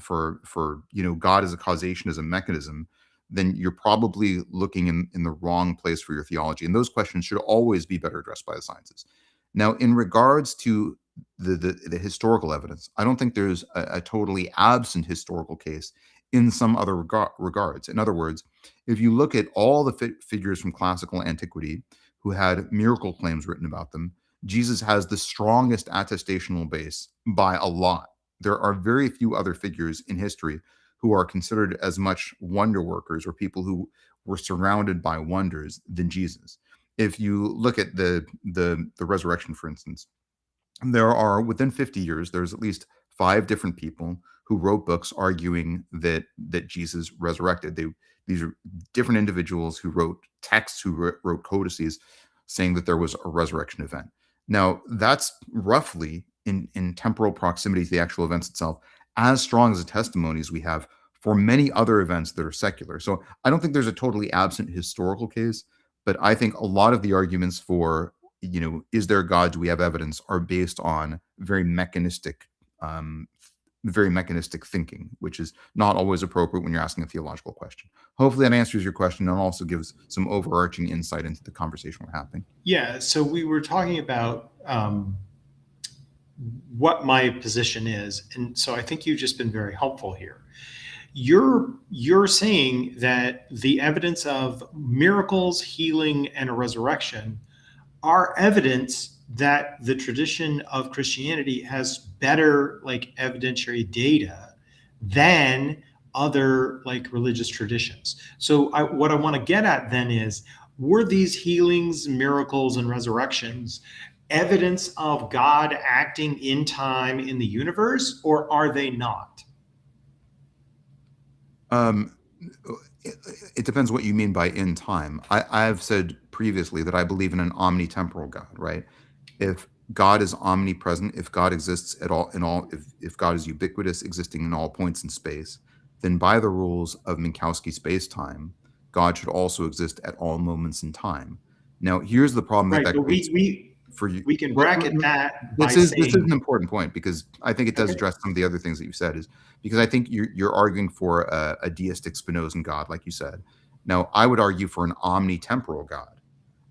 God as a causation, as a mechanism, then you're probably looking in the wrong place for your theology. And those questions should always be better addressed by the sciences. Now, in regards to the historical evidence, I don't think there's a totally absent historical case in some other regards. In other words, if you look at all the figures from classical antiquity who had miracle claims written about them, Jesus has the strongest attestational base by a lot. There are very few other figures in history who are considered as much wonder workers or people who were surrounded by wonders than Jesus. If you look at the resurrection, for instance, there are, within 50 years, there's at least 5 different people who wrote books arguing that Jesus resurrected. These are different individuals who wrote texts, who wrote codices saying that there was a resurrection event. Now, that's roughly in temporal proximity to the actual events itself, as strong as the testimonies we have for many other events that are secular. So I don't think there's a totally absent historical case, but I think a lot of the arguments for, is there a God? Do we have evidence? Are based on very mechanistic thinking, which is not always appropriate when you're asking a theological question. Hopefully that answers your question and also gives some overarching insight into the conversation we're having. Yeah. So we were talking about what my position is. And so I think you've just been very helpful here. You're saying that the evidence of miracles, healing, and a resurrection are evidence that the tradition of Christianity has better evidentiary data than other religious traditions. So what I want to get at then is, were these healings, miracles, and resurrections evidence of God acting in time in the universe, or are they not? It depends what you mean by in time. I've said previously that I believe in an omnitemporal God, right? If God is omnipresent, if God exists at all, if God is ubiquitous, existing in all points in space, then by the rules of Minkowski space-time, God should also exist at all moments in time. Now, here's the problem right, that creates for you. We can bracket that by This is saying, an important point, because I think it does address some of the other things that you said, is because I think you're arguing for a deistic Spinozan God, like you said. Now, I would argue for an omnitemporal God,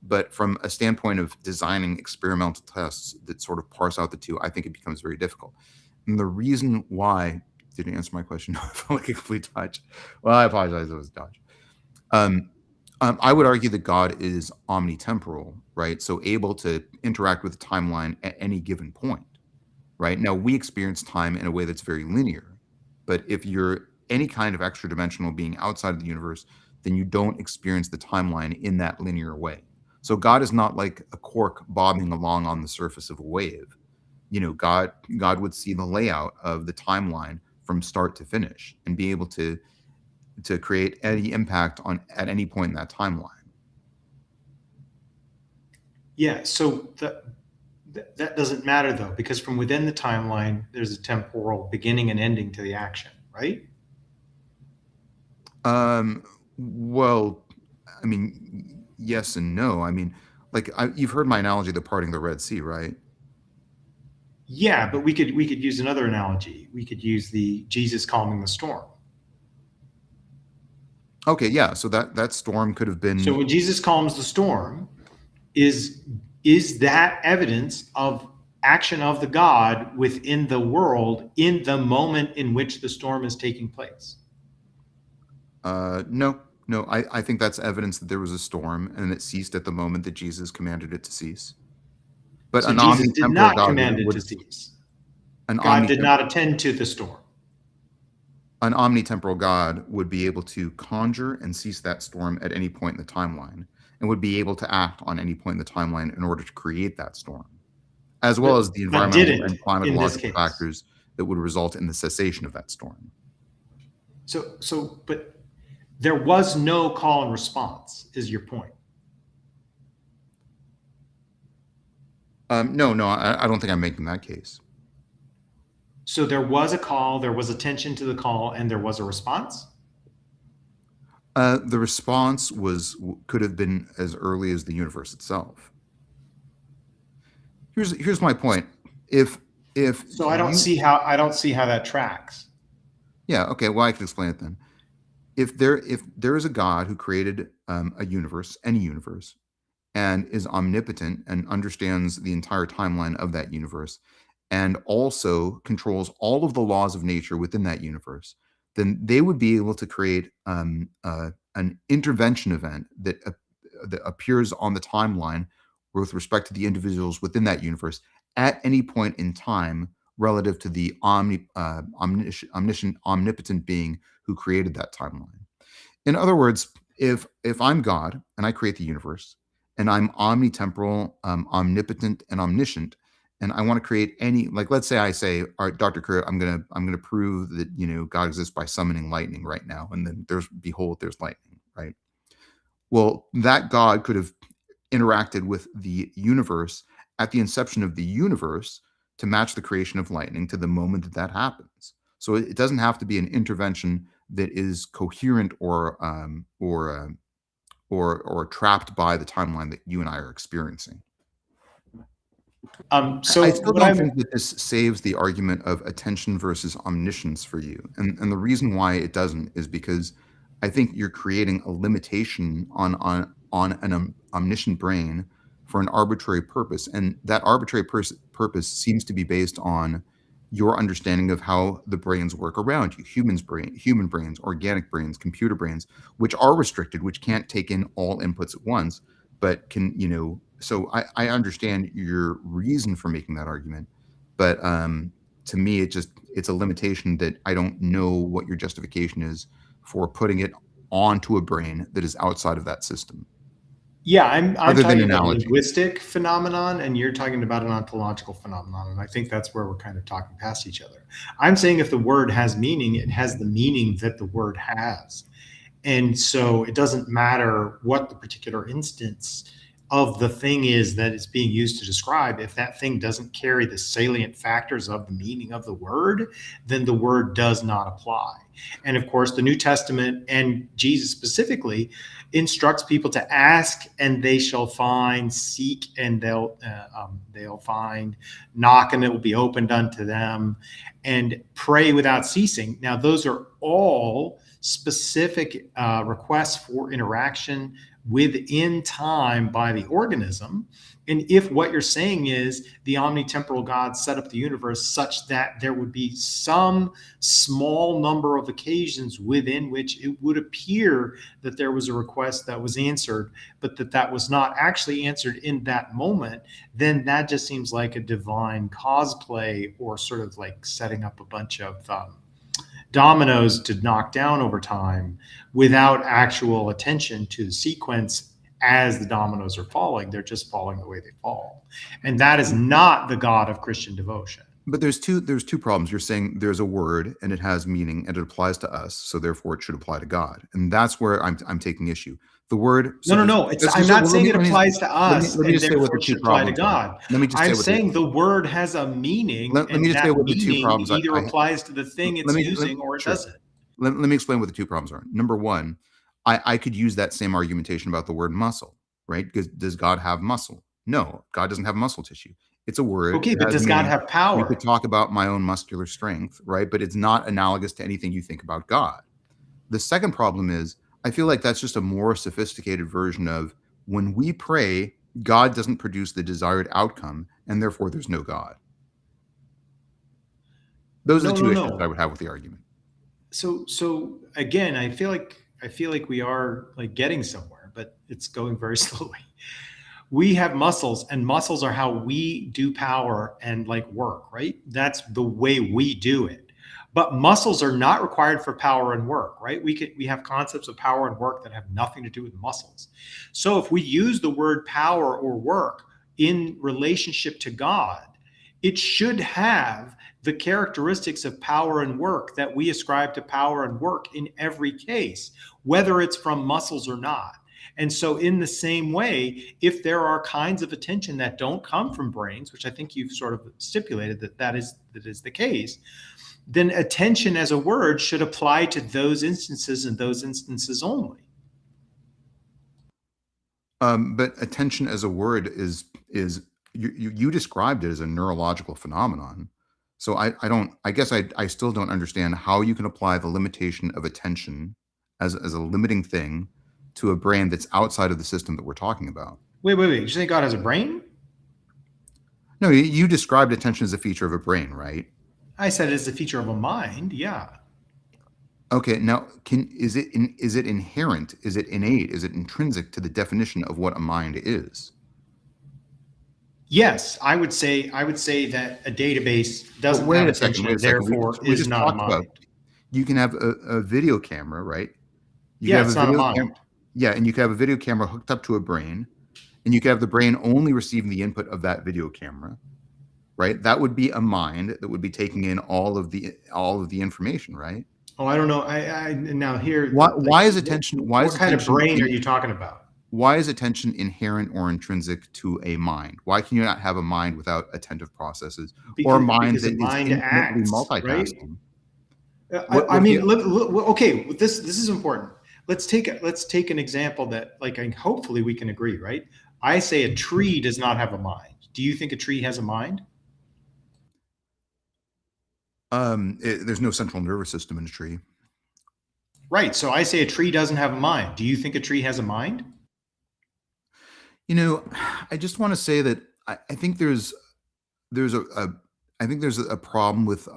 but from a standpoint of designing experimental tests that sort of parse out the two, I think it becomes very difficult. And the reason why, did you answer my question? I felt like a complete dodge. Well, I apologize, it was a dodge. I would argue that God is omnitemporal, right? So able to interact with the timeline at any given point, right? Now, we experience time in a way that's very linear, but if you're any kind of extra dimensional being outside of the universe, then you don't experience the timeline in that linear way. So God is not like a cork bobbing along on the surface of a wave. God would see the layout of the timeline from start to finish and be able to create any impact at any point in that timeline. Yeah, so that doesn't matter though, because from within the timeline, there's a temporal beginning and ending to the action, right? Well, I mean, yes and no. I mean, like you've heard my analogy, the parting of the Red Sea, right? Yeah, but we could use another analogy. We could use the Jesus calming the storm. Okay, yeah. So that storm could have been. So when Jesus calms the storm, is that evidence of action of the God within the world in the moment in which the storm is taking place? No. I think that's evidence that there was a storm and it ceased at the moment that Jesus commanded it to cease. But So an Jesus did omnitemporal not God command it would to have, cease. an God did omnitem- not attend to the storm. an omnitemporal God would be able to conjure and cease that storm at any point in the timeline, and would be able to act on any point in the timeline in order to create that storm, as well as the But environmental didn't and in this climatological case. factors that would result in the cessation of that storm. But there was no call and response, is your point. No, I don't think I'm making that case. So there was a call, there was attention to the call, and there was a response? The response could have been as early as the universe itself. Here's my point. If So I don't see how that tracks. Yeah, okay, well, I can explain it then. If there is a God who created a universe, any universe, and is omnipotent and understands the entire timeline of that universe, and also controls all of the laws of nature within that universe, then they would be able to create an intervention event that appears on the timeline with respect to the individuals within that universe at any point in time relative to the omniscient, omnipotent being who created that timeline. In other words, if I'm God and I create the universe and I'm omnitemporal, omnipotent, and omniscient, and I want to create any, like, let's say I say, all right, Dr. Curt, I'm gonna prove that God exists by summoning lightning right now, and then there's lightning, right? Well, that God could have interacted with the universe at the inception of the universe to match the creation of lightning to the moment that happens. So it doesn't have to be an intervention that is coherent or trapped by the timeline that you and I are experiencing. So I still don't think that this saves the argument of attention versus omniscience for you. And the reason why it doesn't is because I think you're creating a limitation on an omniscient brain for an arbitrary purpose. And that arbitrary purpose seems to be based on your understanding of how the brains work around you, human brains, organic brains, computer brains, which are restricted, which can't take in all inputs at once, but can, so I understand your reason for making that argument, but to me, it's a limitation that I don't know what your justification is for putting it onto a brain that is outside of that system. Yeah, I'm talking about a analogy. linguistic phenomenon, and you're talking about an ontological phenomenon, and I think that's where we're kind of talking past each other. I'm saying if the word has meaning, it has the meaning that the word has. And so it doesn't matter what the particular instance of the thing is that it's being used to describe. If that thing doesn't carry the salient factors of the meaning of the word, then the word does not apply. And of course, the New Testament and Jesus specifically instructs people to ask and they shall find, seek and they'll find, knock and it will be opened unto them, and pray without ceasing. Now, those are all specific requests for interaction within time by the organism. And if what you're saying is the omnitemporal God set up the universe such that there would be some small number of occasions within which it would appear that there was a request that was answered, but that was not actually answered in that moment, then that just seems like a divine cosplay, or sort of like setting up a bunch of dominoes to knock down over time without actual attention to the sequence as the dominoes are falling. They're just falling the way they fall. And that is not the God of Christian devotion. But there's two problems. You're saying there's a word and it has meaning and it applies to us, so therefore it should apply to God. And that's where I'm taking issue. The word no. I'm not saying it applies to us let me and just say what therefore the should two apply to problems God. Let me just I'm say saying the word has a meaning, let me just that say what the two meaning problems either applies to the thing it's using or it sure. doesn't. Let me explain what the two problems are. Number one, I could use that same argumentation about the word muscle, right? Because does God have muscle? No, God doesn't have muscle tissue. It's a word. Okay, but does God have power? We could talk about my own muscular strength, right? But it's not analogous to anything you think about God. The second problem is I feel like that's just a more sophisticated version of when we pray, God doesn't produce the desired outcome, and therefore there's no God. Those are the two issues that I would have with the argument. So again, I feel like we are like getting somewhere, but it's going very slowly. We have muscles, and muscles are how we do power and like work, right? That's the way we do it. But muscles are not required for power and work, right? We have concepts of power and work that have nothing to do with muscles. So if we use the word power or work in relationship to God, it should have the characteristics of power and work that we ascribe to power and work in every case, whether it's from muscles or not. And so in the same way, if there are kinds of attention that don't come from brains, which I think you've sort of stipulated that is the case, then attention as a word should apply to those instances and those instances only. But attention as a word is you described it as a neurological phenomenon. So I guess I still don't understand how you can apply the limitation of attention as a limiting thing to a brain that's outside of the system that we're talking about. Wait. You think God has a brain? No, you described attention as a feature of a brain, right? I said it's a feature of a mind, yeah. Okay, now is it inherent? Is it innate? Is it intrinsic to the definition of what a mind is? Yes, I would say that a database doesn't have attention, and therefore is not a mind. You can have a video camera, right? It's not a mind. Yeah, and you can have a video camera hooked up to a brain, and you can have the brain only receiving the input of that video camera, right? That would be a mind that would be taking in all of the information, right? Oh, I don't know. I now here. Why is attention? What kind of brain are you talking about? Why is attention inherent or intrinsic to a mind? Why can you not have a mind without attentive processes or a mind that is infinitely multitasking? Right? I mean, look. Okay, this is important. Let's take an example that, like, hopefully we can agree, right? I say a tree does not have a mind. Do you think a tree has a mind? There's no central nervous system in a tree. Right. So I say a tree doesn't have a mind. Do you think a tree has a mind? You know, I just want to say that I think there's a problem with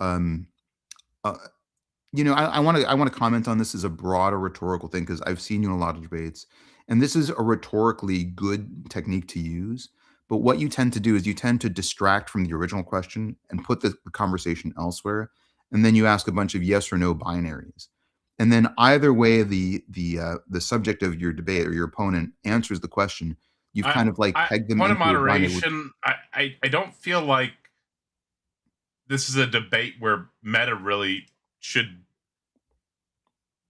you know, I want to comment on this as a broader rhetorical thing because I've seen you in a lot of debates, and this is a rhetorically good technique to use. But what you tend to do is you tend to distract from the original question and put the conversation elsewhere, and then you ask a bunch of yes or no binaries, and then either way the subject of your debate or your opponent answers the question, you've kind of like pegged them. Point of moderation. I don't feel like this is a debate where meta really should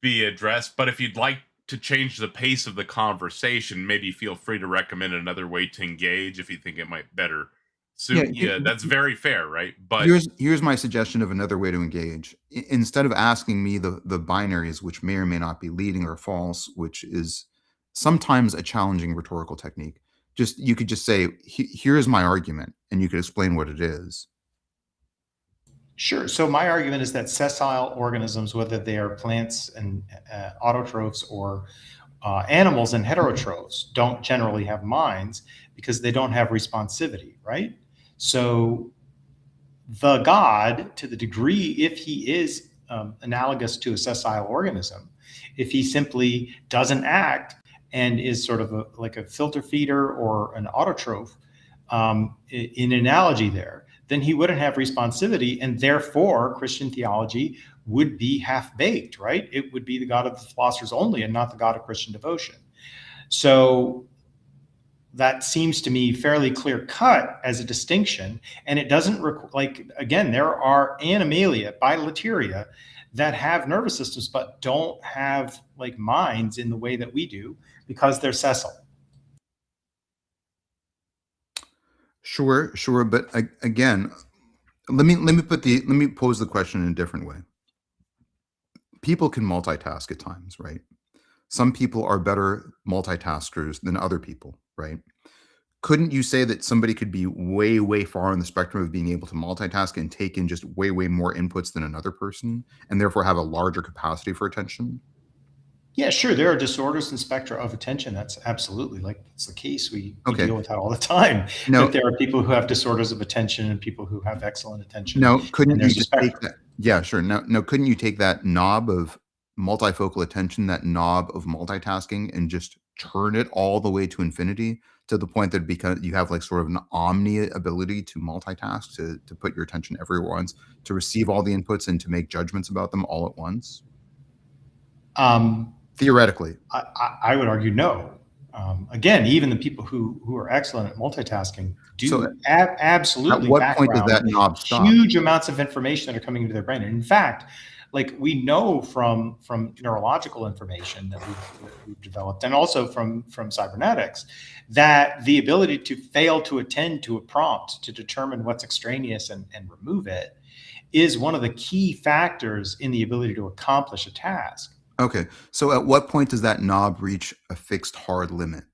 be addressed, but if you'd like to change the pace of the conversation, maybe feel free to recommend another way to engage if you think it might better suit you. That's very fair, right? But here's my suggestion of another way to engage. Instead of asking me the binaries, which may or may not be leading or false, which is sometimes a challenging rhetorical technique, you could just say, here's my argument, and you could explain what it is. Sure. So my argument is that sessile organisms, whether they are plants and autotrophs or animals and heterotrophs, don't generally have minds because they don't have responsivity, right? So the God, to the degree, if he is analogous to a sessile organism, if he simply doesn't act and is sort of like a filter feeder or an autotroph, in analogy there, then he wouldn't have responsivity, and therefore Christian theology would be half-baked, right? It would be the God of the philosophers only and not the God of Christian devotion. So that seems to me fairly clear cut as a distinction. And it doesn't, again, there are animalia, bilateria, that have nervous systems but don't have like minds in the way that we do because they're sessile. Sure, but again, let me pose the question in a different way. People can multitask at times, right? Some people are better multitaskers than other people, right? Couldn't you say that somebody could be way, way far on the spectrum of being able to multitask and take in just way, way more inputs than another person, and therefore have a larger capacity for attention? Yeah, sure. There are disorders and spectra of attention. That's absolutely, like, that's the case. We Okay. deal with that all the time. No. But there are people who have disorders of attention and people who have excellent attention. No, couldn't and you there's a just take spectrum. that? Yeah, sure. No, couldn't you take that knob of multifocal attention, that knob of multitasking, and just turn it all the way to infinity, to the point that because you have like sort of an omni ability to multitask, to put your attention everywhere once, to receive all the inputs and to make judgments about them all at once? Theoretically. I would argue no. Again, even the people who are excellent at multitasking do So absolutely at what point does that knob stop? huge amounts of information that are coming into their brain. And in fact, like, we know from neurological information that we've developed, and also from cybernetics, that the ability to fail to attend to a prompt to determine what's extraneous and remove it is one of the key factors in the ability to accomplish a task. Okay, so at what point does that knob reach a fixed hard limit?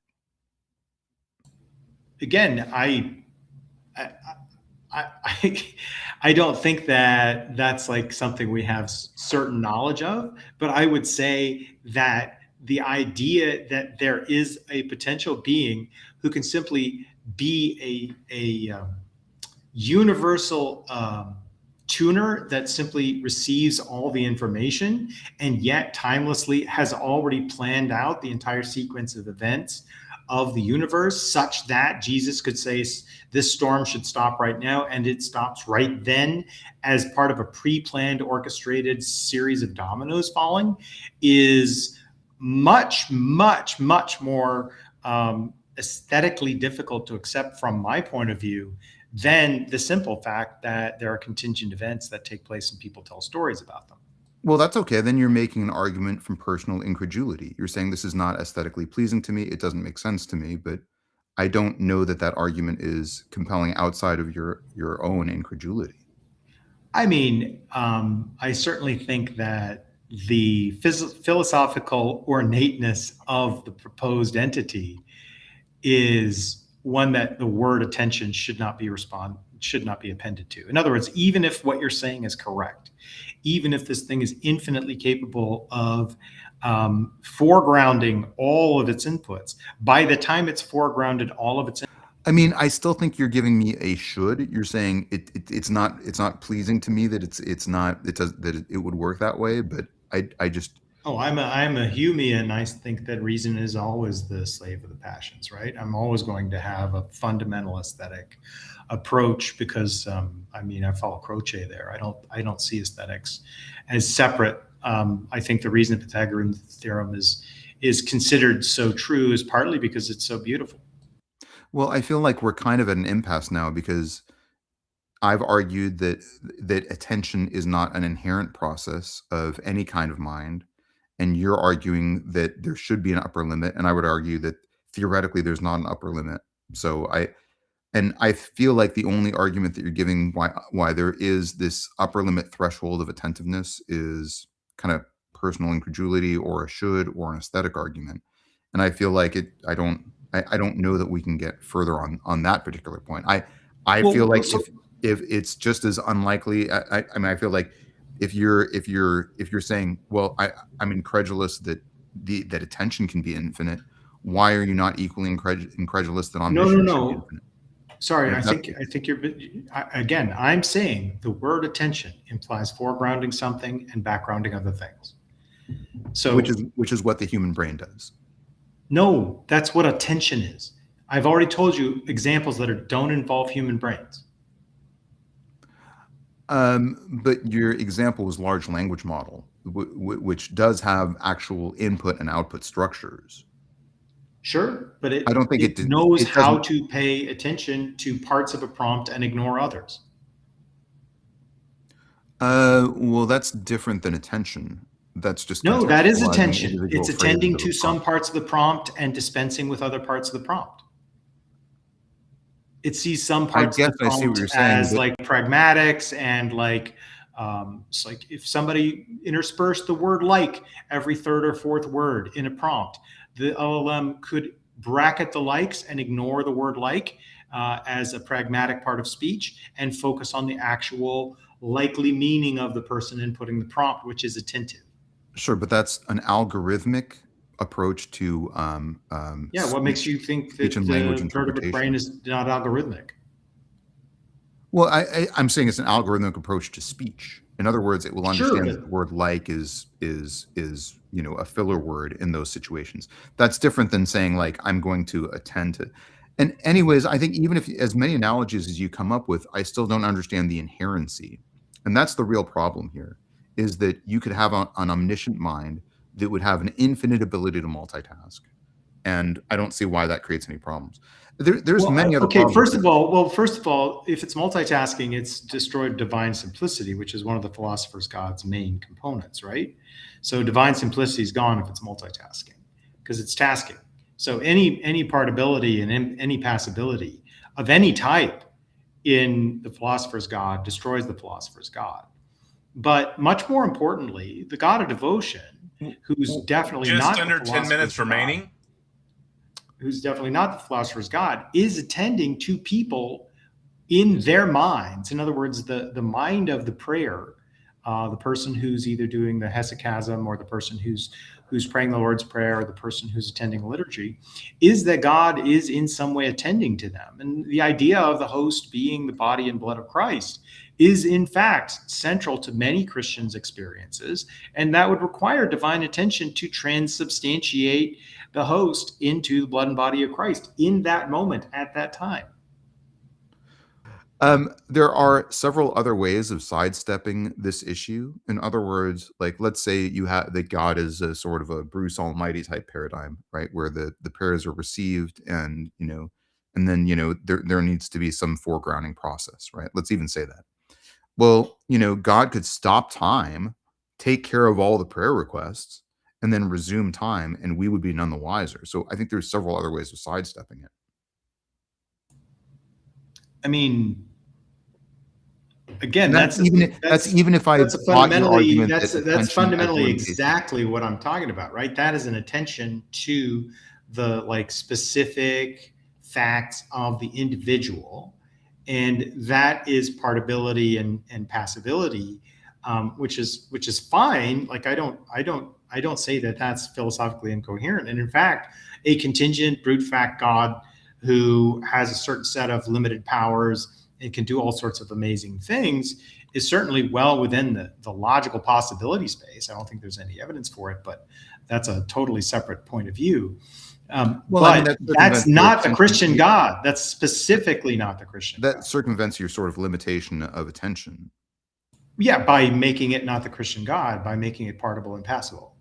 Again, I don't think that that's like something we have certain knowledge of, but I would say that the idea that there is a potential being who can simply be a universal tuner that simply receives all the information and yet timelessly has already planned out the entire sequence of events of the universe, such that Jesus could say this storm should stop right now, and it stops right then as part of a pre-planned orchestrated series of dominoes falling, is much, much, much more aesthetically difficult to accept from my point of view than the simple fact that there are contingent events that take place and people tell stories about them. Well, that's okay. Then you're making an argument from personal incredulity. You're saying this is not aesthetically pleasing to me. It doesn't make sense to me, but I don't know that that argument is compelling outside of your own incredulity. I mean, I certainly think that the philosophical ornateness of the proposed entity is one that the word attention should not be appended to. In other words, even if what you're saying is correct, even if this thing is infinitely capable of foregrounding all of its inputs, by the time it's foregrounded all of its I mean, I still think you're giving me a should. You're saying it's not pleasing to me that it would work that way, but I just. Oh, I'm a Humean. I think that reason is always the slave of the passions, right? I'm always going to have a fundamental aesthetic approach because I follow Croce there. I don't see aesthetics as separate. I think the reason the Pythagorean theorem is considered so true is partly because it's so beautiful. Well, I feel like we're kind of at an impasse now, because I've argued that attention is not an inherent process of any kind of mind, and you're arguing that there should be an upper limit, and I would argue that theoretically there's not an upper limit. So I feel like the only argument that you're giving why there is this upper limit threshold of attentiveness is kind of personal incredulity or a should or an aesthetic argument. And I feel like I don't know that we can get further on that particular point. I feel like if it's just as unlikely, I mean, I feel like if you're saying, well, I'm incredulous that that attention can be infinite, why are you not equally incredulous that omniscience should be infinite? Sorry, I think you're, again, I'm saying the word attention implies foregrounding something and backgrounding other things. So which is what the human brain does. No, that's what attention is. I've already told you examples that don't involve human brains. But your example was large language model, which does have actual input and output structures. Sure, but I don't think it it knows it how doesn't. to pay attention to parts of a prompt and ignore others. Well, that's different than attention. That's just No, that is contextualizing attention. individual It's phrases attending of a to some prompt. parts of the prompt and dispensing with other parts of the prompt. It sees some I parts of guess the I see what prompt you're saying, as but like pragmatics and like it's like if somebody interspersed the word like every third or fourth word in a prompt, the LLM could bracket the likes and ignore the word like as a pragmatic part of speech and focus on the actual likely meaning of the person inputting the prompt, which is attentive. sure, but that's an algorithmic approach to Yeah, what makes you think speech that and language the vertebrate brain interpretation. is not algorithmic? Well, I'm saying it's an algorithmic approach to speech. In other words, it will Sure, understand but that the word like is a filler word in those situations. That's different than saying like I'm going to attend to. And anyways, I think even if as many analogies as you come up with, I still don't understand the inherency. And that's the real problem here, is that you could have an omniscient mind that would have an infinite ability to multitask. And I don't see why that creates any problems. There's well, many other okay. problems First here. of all, if it's multitasking, it's destroyed divine simplicity, which is one of the philosopher's God's main components, right? So divine simplicity is gone if it's multitasking because it's tasking. So any partability and any passability of any type in the philosopher's God destroys the philosopher's God. But much more importantly, the God of devotion, who's definitely Just not the under 10 minutes philosopher's God, remaining. who's definitely not the philosopher's God, is attending to people in their minds. In other words, the mind of the prayer, the person who's either doing the hesychasm or the person who's praying the Lord's Prayer or the person who's attending liturgy, is that God is in some way attending to them. And the idea of the host being the body and blood of Christ is in fact central to many Christians' experiences. And that would require divine attention to transubstantiate the host into the blood and body of Christ in that moment at that time. There are several other ways of sidestepping this issue. In other words, like let's say you have that God is a sort of a Bruce Almighty type paradigm, right? Where the prayers are received and then there needs to be some foregrounding process, right? Let's even say that. Well, God could stop time, take care of all the prayer requests, and then resume time, and we would be none the wiser. So I think there's several other ways of sidestepping it. I mean, again, And that's even if I bought your argument that that's attention as fundamentally limitation. exactly what I'm talking about, right? That is an attention to the like specific facts of the individual, and that is partability and passability, which is fine. Like I don't say that that's philosophically incoherent, and in fact, a contingent brute fact God who has a certain set of limited powers and can do all sorts of amazing things is certainly well within the logical possibility space. I don't think there's any evidence for it, but that's a totally separate point of view. But that's not the Christian God. That's specifically not the Christian God. That circumvents your sort of limitation of attention. Yeah, by making it not the Christian God, by making it partible and passable.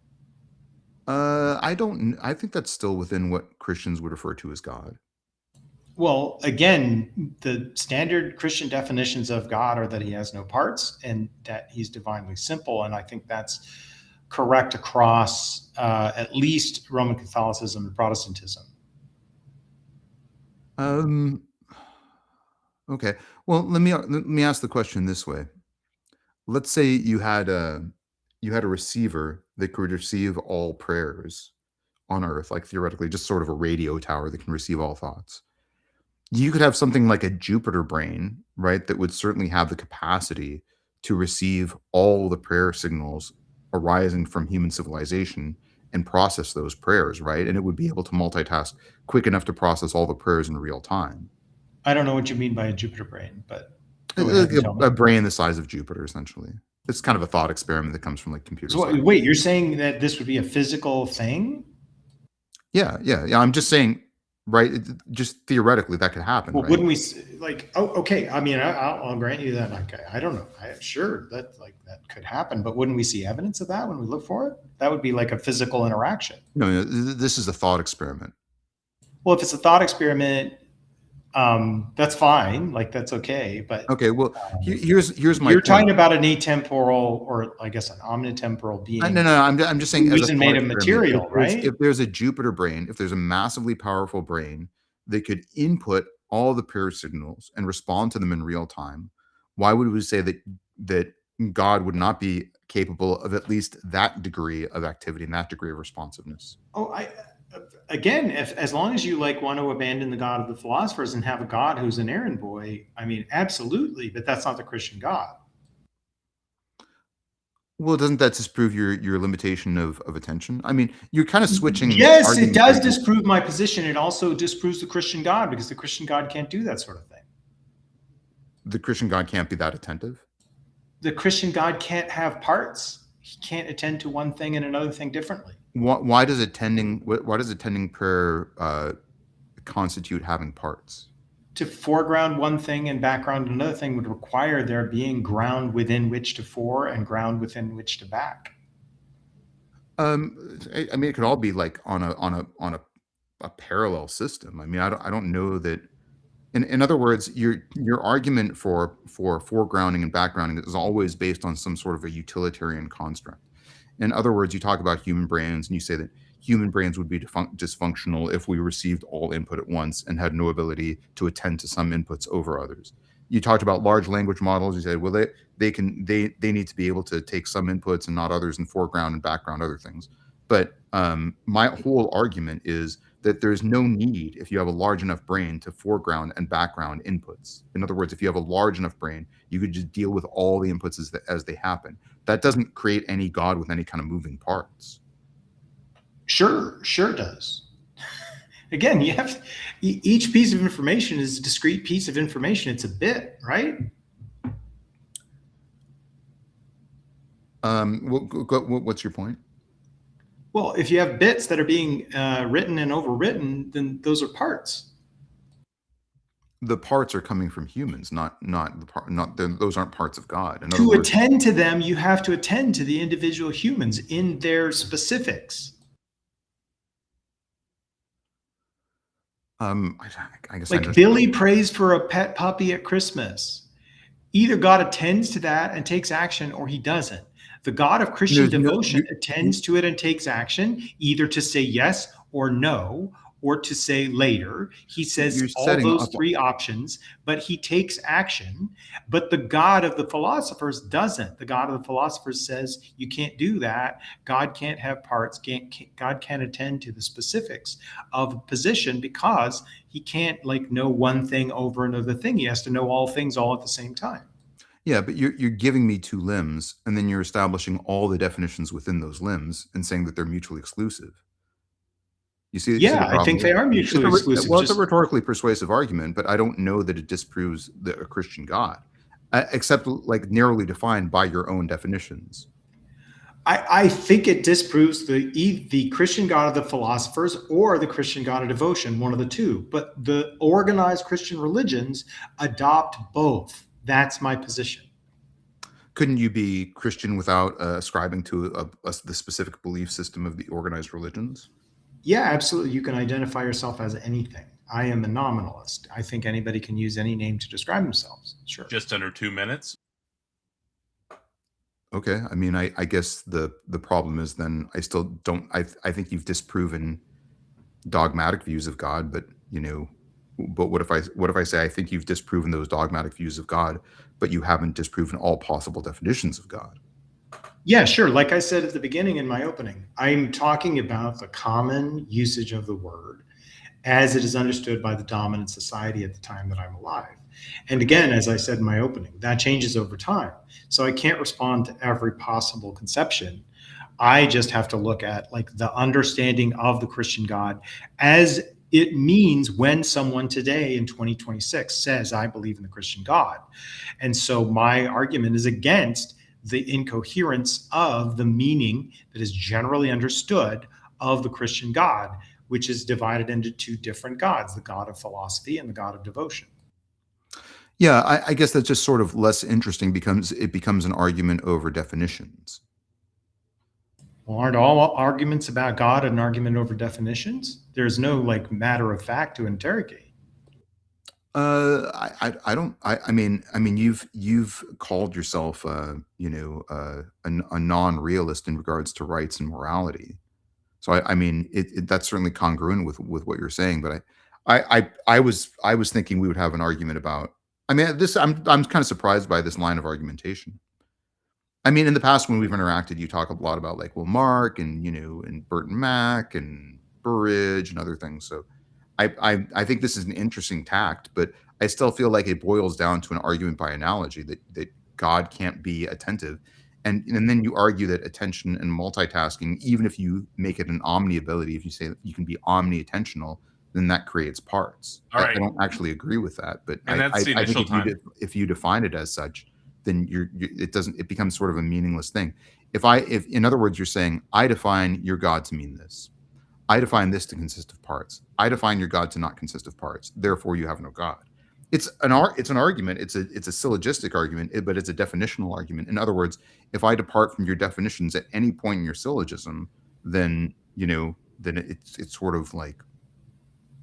I think that's still within what Christians would refer to as God. Well, again, the standard Christian definitions of God are that he has no parts and that he's divinely simple. And I think that's correct across at least Roman Catholicism and Protestantism. Okay. Well, let me ask the question this way. Let's say you had a receiver that could receive all prayers on earth, like theoretically, just sort of a radio tower that can receive all thoughts. You could have something like a Jupiter brain, right, that would certainly have the capacity to receive all the prayer signals arising from human civilization and process those prayers, right? And it would be able to multitask quick enough to process all the prayers in real time. I don't know what you mean by a Jupiter brain, but go ahead and tell me. A brain the size of Jupiter, essentially. It's kind of a thought experiment that comes from like computer science. Wait, you're saying that this would be a physical thing? Yeah. I'm just saying, right? Just theoretically, that could happen. Well, right? wouldn't we like? Oh, okay. I mean, I'll grant you that. Like, I don't know. Sure that could happen, but wouldn't we see evidence of that when we look for it? That would be like a physical interaction. No, this is a thought experiment. Well, if it's a thought experiment, that's fine. Like that's okay. But Okay, well, here's my you're point. talking about an atemporal, or I guess an omnitemporal being. No, I'm just saying, as a Who's made of material, right? if there's a Jupiter brain, if there's a massively powerful brain that could input all the prayer signals and respond to them in real time, why would we say that God would not be capable of at least that degree of activity and that degree of responsiveness? Oh, again, as long as you like want to abandon the God of the philosophers and have a God who's an errand boy, I mean, absolutely, but that's not the Christian God. Well, doesn't that disprove your limitation of attention? I mean, you're kind of switching. Yes, it does disprove my position. It also disproves the Christian God, because the Christian God can't do that sort of thing. The Christian God can't be that attentive. The Christian God can't have parts. He can't attend to one thing and another thing differently. Why does attending prayer constitute having parts? To foreground one thing and background another thing would require there being ground within which to fore and ground within which to back. I mean, it could all be like on a parallel system. I mean, I don't know that. In other words, your argument for foregrounding and backgrounding is always based on some sort of a utilitarian construct. In other words, you talk about human brains and you say that human brains would be dysfunctional if we received all input at once and had no ability to attend to some inputs over others. You talked about large language models. You said, well, they need to be able to take some inputs and not others, and foreground and background other things. But my whole argument is that there's no need, if you have a large enough brain, to foreground and background inputs. In other words, if you have a large enough brain, you could just deal with all the inputs as they happen. That doesn't create any God with any kind of moving parts. Sure it does. Again, you have each piece of information is a discrete piece of information. It's a bit, right? What's your point? Well, if you have bits that are being written and overwritten, then those are parts. The parts are coming from humans, those aren't parts of God. To attend to them, you have to attend to the individual humans in their specifics. I guess like Billy prays for a pet puppy at Christmas. Either God attends to that and takes action, or he doesn't. The God of Christian devotion attends to it and takes action, either to say yes or no, or to say later. He says all those three options, but he takes action. But the God of the philosophers doesn't. The God of the philosophers says you can't do that. God can't have parts. God can't attend to the specifics of a position, because he can't know one thing over another thing. He has to know all things all at the same time. Yeah, but you're giving me two limbs, and then you're establishing all the definitions within those limbs and saying that they're mutually exclusive. You see? Yeah, I think they are mutually exclusive. Well, it's a rhetorically persuasive argument, but I don't know that it disproves a Christian God, except narrowly defined by your own definitions. I think it disproves the Christian God of the philosophers or the Christian God of devotion, one of the two. But the organized Christian religions adopt both. That's my position. Couldn't you be Christian without ascribing to the specific belief system of the organized religions? Yeah, absolutely. You can identify yourself as anything. I am a nominalist. I think anybody can use any name to describe themselves. Sure. Just under 2 minutes. Okay. I mean, I guess the problem is then I still don't. I think you've disproven dogmatic views of God, but But what if I say I think you've disproven those dogmatic views of God, but you haven't disproven all possible definitions of God? Yeah, sure. Like I said at the beginning in my opening, I'm talking about the common usage of the word as it is understood by the dominant society at the time that I'm alive. And again, as I said in my opening, that changes over time. So I can't respond to every possible conception. I just have to look at the understanding of the Christian God as it means when someone today in 2026 says, I believe in the Christian God. And so my argument is against the incoherence of the meaning that is generally understood of the Christian God, which is divided into two different gods, the God of philosophy and the God of devotion. Yeah, I guess that's just sort of less interesting because it becomes an argument over definitions. Well, aren't all arguments about God an argument over definitions? There's no like matter of fact to interrogate. I don't. I mean, you've called yourself, a non-realist in regards to rights and morality. So I mean, that's certainly congruent with what you're saying. But I was thinking we would have an argument about. I mean, this I'm kind of surprised by this line of argumentation. I mean, in the past when we've interacted, you talk a lot about like, well, Mark and and Burton Mac and Burridge and other things. So I think this is an interesting tact, but I still feel like it boils down to an argument by analogy that God can't be attentive. And then you argue that attention and multitasking, even if you make it an omni ability, if you say that you can be omni-attentional, then that creates parts. All I right. don't actually agree with that, but And that's the I think initial time. if you define it as such, then it becomes sort of a meaningless thing. If in other words, you're saying, I define your God to mean this. I define this to consist of parts. I define your God to not consist of parts. Therefore, you have no God. It's an argument. It's a syllogistic argument, but it's a definitional argument. In other words, if I depart from your definitions at any point in your syllogism, then then it sort of like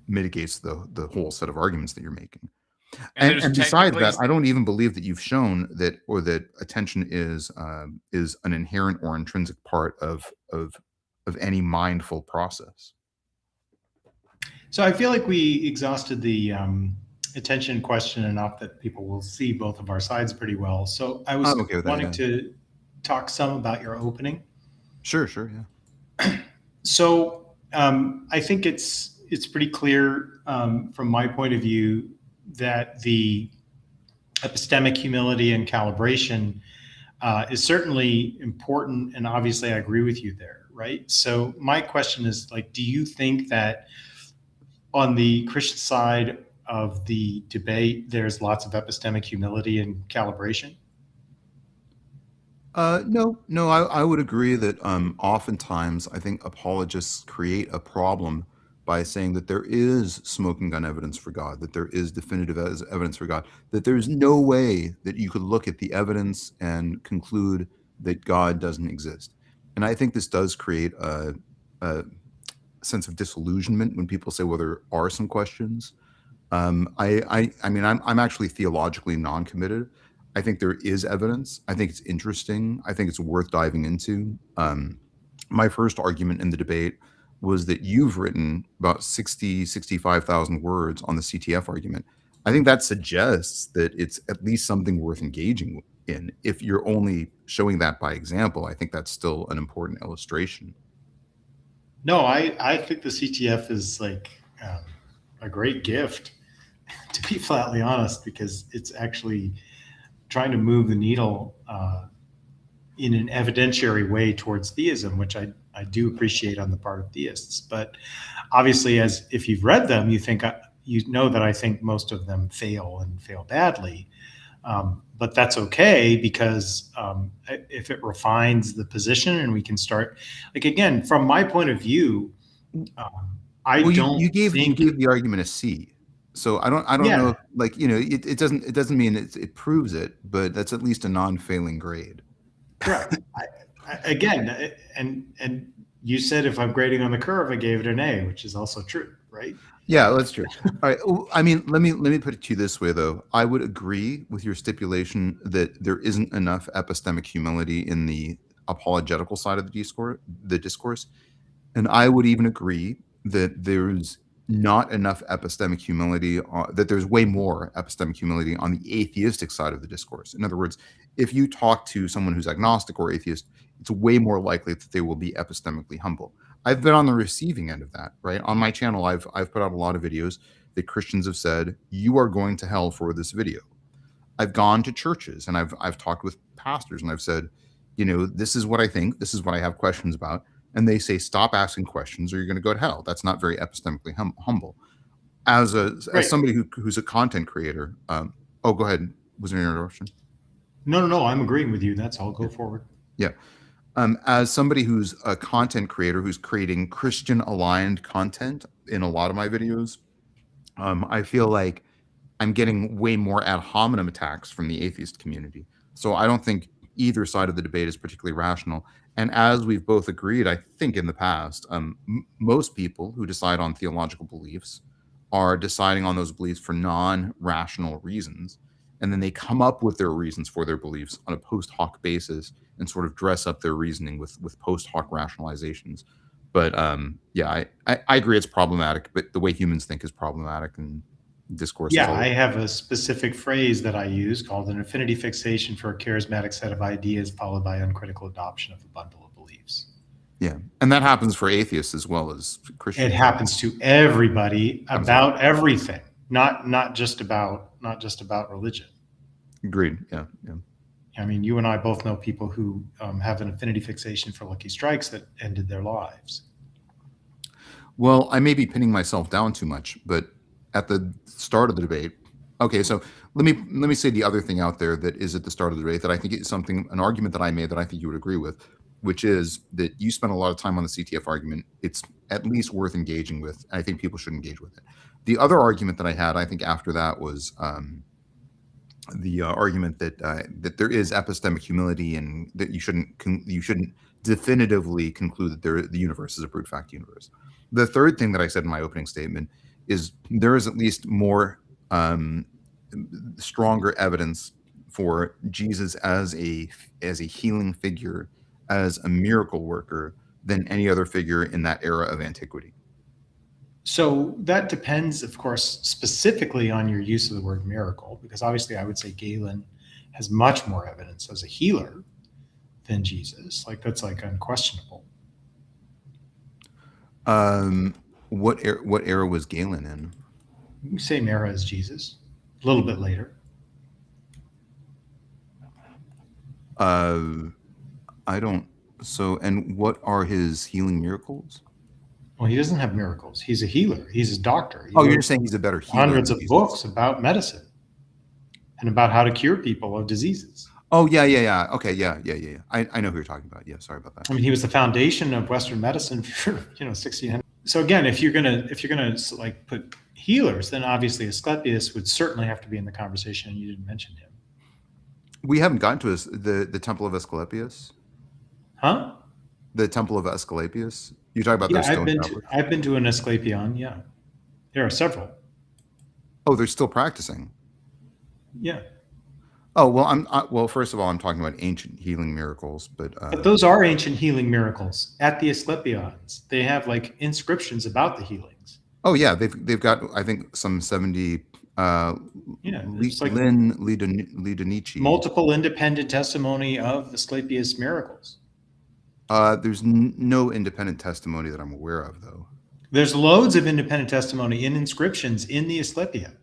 mitigates the whole set of arguments that you're making. And besides that, I don't even believe that you've shown that attention is an inherent or intrinsic part of any mindful process. So I feel like we exhausted the attention question enough that people will see both of our sides pretty well. So I was okay with that, wanting to talk some about your opening. Sure, yeah. So I think it's pretty clear from my point of view that the epistemic humility and calibration is certainly important, and obviously I agree with you there, right? So my question is, like, do you think that on the Christian side of the debate, there's lots of epistemic humility and calibration? No, I would agree that oftentimes I think apologists create a problem by saying that there is smoking gun evidence for God, that there is definitive evidence for God, that there's no way that you could look at the evidence and conclude that God doesn't exist. And I think this does create a sense of disillusionment when people say, well, there are some questions. I mean, I'm actually theologically non-committed. I think there is evidence. I think it's interesting. I think it's worth diving into. My first argument in the debate was that you've written about 65,000 words on the CTF argument. I think that suggests that it's at least something worth engaging in. If you're only showing that by example, I think that's still an important illustration. No, I think the CTF is like a great gift, to be flatly honest, because it's actually trying to move the needle in an evidentiary way towards theism, which I do appreciate on the part of theists. But obviously, as if you've read them, you know that I think most of them fail and fail badly. But that's okay, because if it refines the position and we can start, like, again, from my point of view, you gave the argument a C. So I don't know, like, it doesn't mean it proves it, but that's at least a non-failing grade. Correct. Again, and you said if I'm grading on the curve, I gave it an A, which is also true, right? Yeah, that's true. All right. I mean, let me put it to you this way, though. I would agree with your stipulation that there isn't enough epistemic humility in the apologetical side of the discourse, and I would even agree that there's not enough epistemic humility, that there's way more epistemic humility on the atheistic side of the discourse. In other words, if you talk to someone who's agnostic or atheist, it's way more likely that they will be epistemically humble. I've been on the receiving end of that, right? On my channel, I've put out a lot of videos that Christians have said, you are going to hell for this video. I've gone to churches and I've talked with pastors and I've said, this is what I think, this is what I have questions about. And they say, stop asking questions or you're going to go to hell. That's not very epistemically humble. As somebody who's a content creator, go ahead. Was there an interruption? No, I'm agreeing with you. That's all. Go forward. Yeah. As somebody who's a content creator who's creating Christian aligned content in a lot of my videos, I feel like I'm getting way more ad hominem attacks from the atheist community. So I don't think either side of the debate is particularly rational. And as we've both agreed, I think in the past, most people who decide on theological beliefs are deciding on those beliefs for non-rational reasons. And then they come up with their reasons for their beliefs on a post hoc basis and sort of dress up their reasoning with post hoc rationalizations. But yeah, I agree it's problematic, but the way humans think is problematic, and discourse is Yeah, always. I have a specific phrase that I use called an affinity fixation for a charismatic set of ideas followed by uncritical adoption of a bundle of beliefs. Yeah, and that happens for atheists as well as Christians. It happens to everybody about everything, not just about religion. Agreed. Yeah, yeah. I mean, you and I both know people who have an affinity fixation for Lucky Strikes that ended their lives. Well, I may be pinning myself down too much, but at the start of the debate, okay, so let me say the other thing out there that is at the start of the debate that I think is an argument that I made that I think you would agree with, which is that you spent a lot of time on the CTF argument. It's at least worth engaging with, and I think people should engage with it. The other argument that I had, I think after that, was the argument that that there is epistemic humility, and that you shouldn't definitively conclude that the universe is a brute fact universe. The third thing that I said in my opening statement is there is at least more stronger evidence for Jesus as a healing figure, as a miracle worker, than any other figure in that era of antiquity. So that depends, of course, specifically on your use of the word miracle, because obviously I would say Galen has much more evidence as a healer than Jesus. Like, that's like unquestionable. What era was Galen in? Same era as Jesus, a little bit later. I don't. So, and what are his healing miracles? Well, he doesn't have miracles. He's a healer. He's a doctor. Oh, you're saying he's a better healer? Hundreds of books about medicine and about how to cure people of diseases. Oh, yeah. Okay, yeah. I know who you're talking about. Yeah, sorry about that. I mean, he was the foundation of Western medicine for 1600. So again, if you're gonna like put healers, then obviously Asclepius would certainly have to be in the conversation, and you didn't mention him. We haven't gotten to the Temple of Asclepius. Huh? The Temple of Asclepius. You talk about those stone tablets? I've been to an Asclepion. Yeah, there are several. Oh, they're still practicing. Yeah. Oh well, first of all, I'm talking about ancient healing miracles, but those are ancient healing miracles at the Asclepions. They have like inscriptions about the healings. Oh yeah, they've got, I think, some 70 Lidonici. Multiple independent testimony of Asclepius miracles. There's no independent testimony that I'm aware of, though. There's loads of independent testimony in inscriptions in the Asclepia.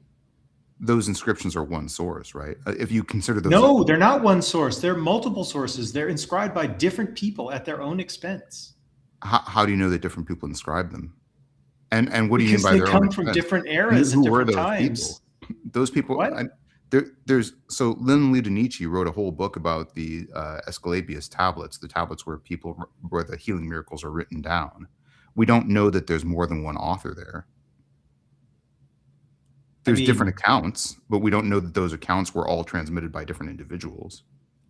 Those inscriptions are one source, right? If you consider those. No, they're not one source. They're multiple sources. They're inscribed by different people at their own expense. How do you know that different people inscribe them? And what do you mean by their own expense? Because they come from different eras and different times. Those people. What? So Lynn Lidonici wrote a whole book about the Asclepius tablets, the tablets where the healing miracles are written down. We don't know that there's more than one author there. There's different accounts, but we don't know that those accounts were all transmitted by different individuals.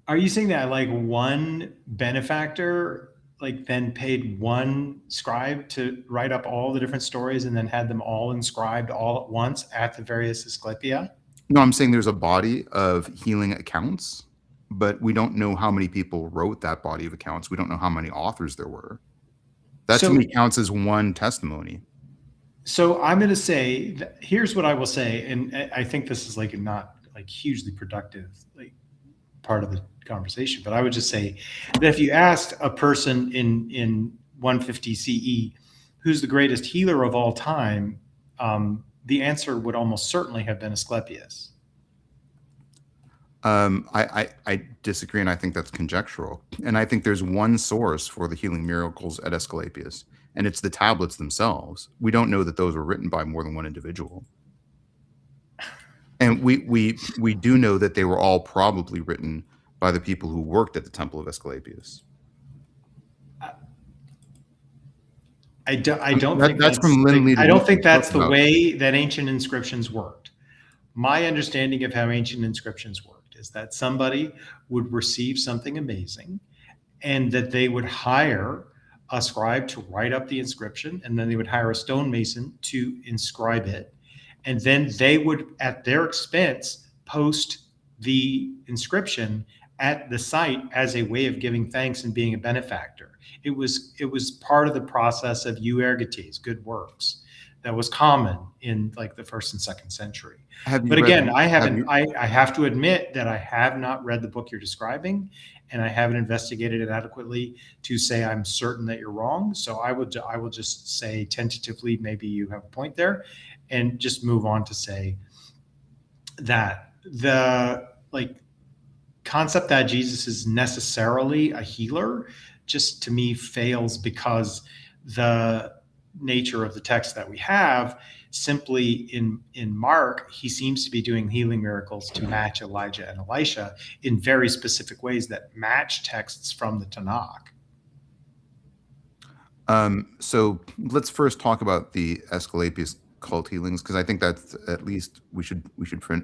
Are you saying that like one benefactor then paid one scribe to write up all the different stories and then had them all inscribed all at once at the various Asclepia? No, I'm saying there's a body of healing accounts, but we don't know how many people wrote that body of accounts. We don't know how many authors there were. That to me counts as one testimony. So I'm going to say, here's what I will say, and I think this is not hugely productive part of the conversation, but I would just say that if you asked a person in 150 CE, who's the greatest healer of all time, the answer would almost certainly have been Asclepius. I disagree, and I think that's conjectural. And I think there's one source for the healing miracles at Asclepius, and it's the tablets themselves. We don't know that those were written by more than one individual. And we do know that they were all probably written by the people who worked at the Temple of Asclepius. I don't think that's the way that ancient inscriptions worked. My understanding of how ancient inscriptions worked expect is that somebody would receive something amazing and that they would hire a scribe to write up the inscription, and then they would hire a stonemason to inscribe it. And then they would, at their expense, post the inscription at the site as a way of giving thanks and being a benefactor. It was part of the process of euergetes, good works, that was common in like the 1st and 2nd century. But again, I have to admit that I have not read the book you're describing, and I haven't investigated it adequately to say I'm certain that you're wrong. So I will just say tentatively, maybe you have a point there, and just move on to say that the concept that Jesus is necessarily a healer just to me fails, because the nature of the text that we have, simply in Mark, he seems to be doing healing miracles to match Elijah and Elisha in very specific ways that match texts from the Tanakh. So let's first talk about the Asclepius cult healings, because I think that's, at least we should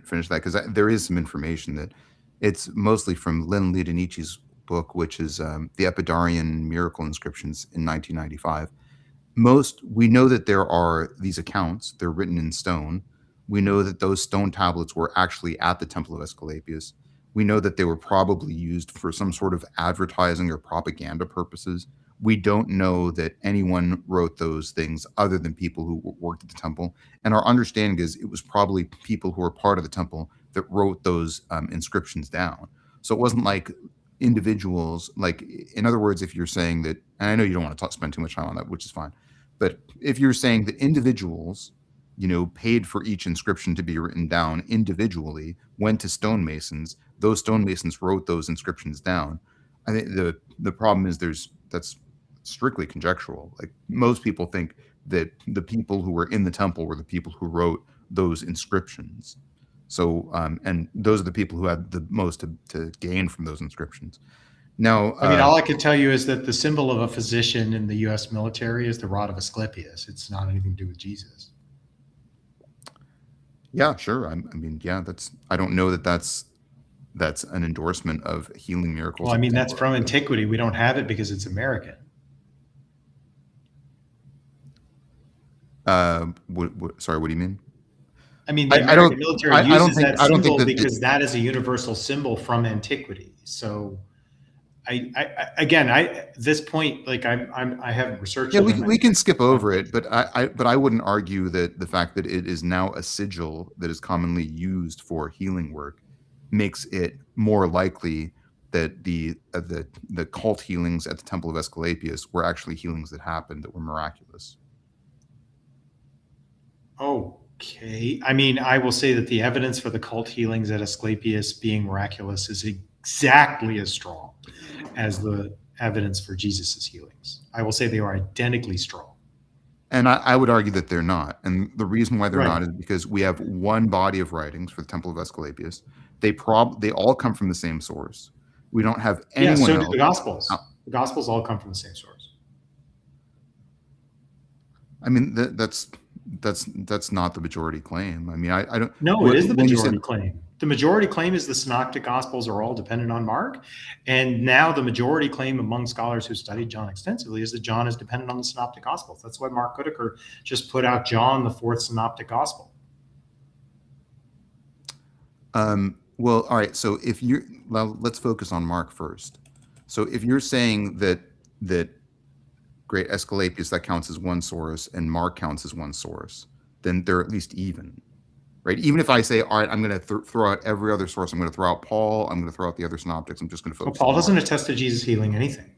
finish that, because there is some information that it's mostly from Lynn Liedenichi's book, which is the Epidaurian miracle inscriptions in 1995. We know that there are these accounts, they're written in stone. We know that those stone tablets were actually at the Temple of Asclepius. We know that they were probably used for some sort of advertising or propaganda purposes. We don't know that anyone wrote those things other than people who worked at the temple. And our understanding is it was probably people who were part of the temple that wrote those inscriptions down. So it wasn't like individuals, like, in other words, if you're saying that, and I know you don't want to spend too much time on that, which is fine, but if you're saying that individuals, paid for each inscription to be written down individually, went to stonemasons, those stonemasons wrote those inscriptions down, I think the problem is that's strictly conjectural. Like, most people think that the people who were in the temple were the people who wrote those inscriptions. So, and those are the people who had the most to gain from those inscriptions. Now, all I can tell you is that the symbol of a physician in the U.S. military is the rod of Asclepius. It's not anything to do with Jesus. Yeah, sure. I don't know that that's an endorsement of healing miracles. Well, that's from antiquity. We don't have it because it's American. Sorry, what do you mean? The American military uses that symbol because that is a universal symbol from antiquity. So, at this point, I haven't researched. Yeah, we can skip over it, but I wouldn't argue that the fact that it is now a sigil that is commonly used for healing work makes it more likely that the cult healings at the Temple of Asclepius were actually healings that happened that were miraculous. Okay. I will say that the evidence for the cult healings at Asclepius being miraculous is exactly as strong as the evidence for Jesus's healings. I will say they are identically strong. And I would argue that they're not. And the reason why they're not is because we have one body of writings for the Temple of Asclepius. They all come from the same source. We don't have anyone else. So do the Gospels. The Gospels all come from the same source. That's not the majority claim. I don't. No, it is the majority claim. The majority claim is the Synoptic Gospels are all dependent on Mark, and now the majority claim among scholars who studied John extensively is that John is dependent on the Synoptic Gospels. That's why Mark Whitaker just put out John, the fourth Synoptic Gospel. Well, all right. So let's focus on Mark first. So if you're saying that great Asclepius, that counts as one source, and Mark counts as one source, then they're at least even, right? Even if I say, all right, I'm going to throw out every other source, I'm going to throw out Paul, I'm going to throw out the other synoptics, I'm just going to focus. Paul doesn't attest to Jesus healing anything.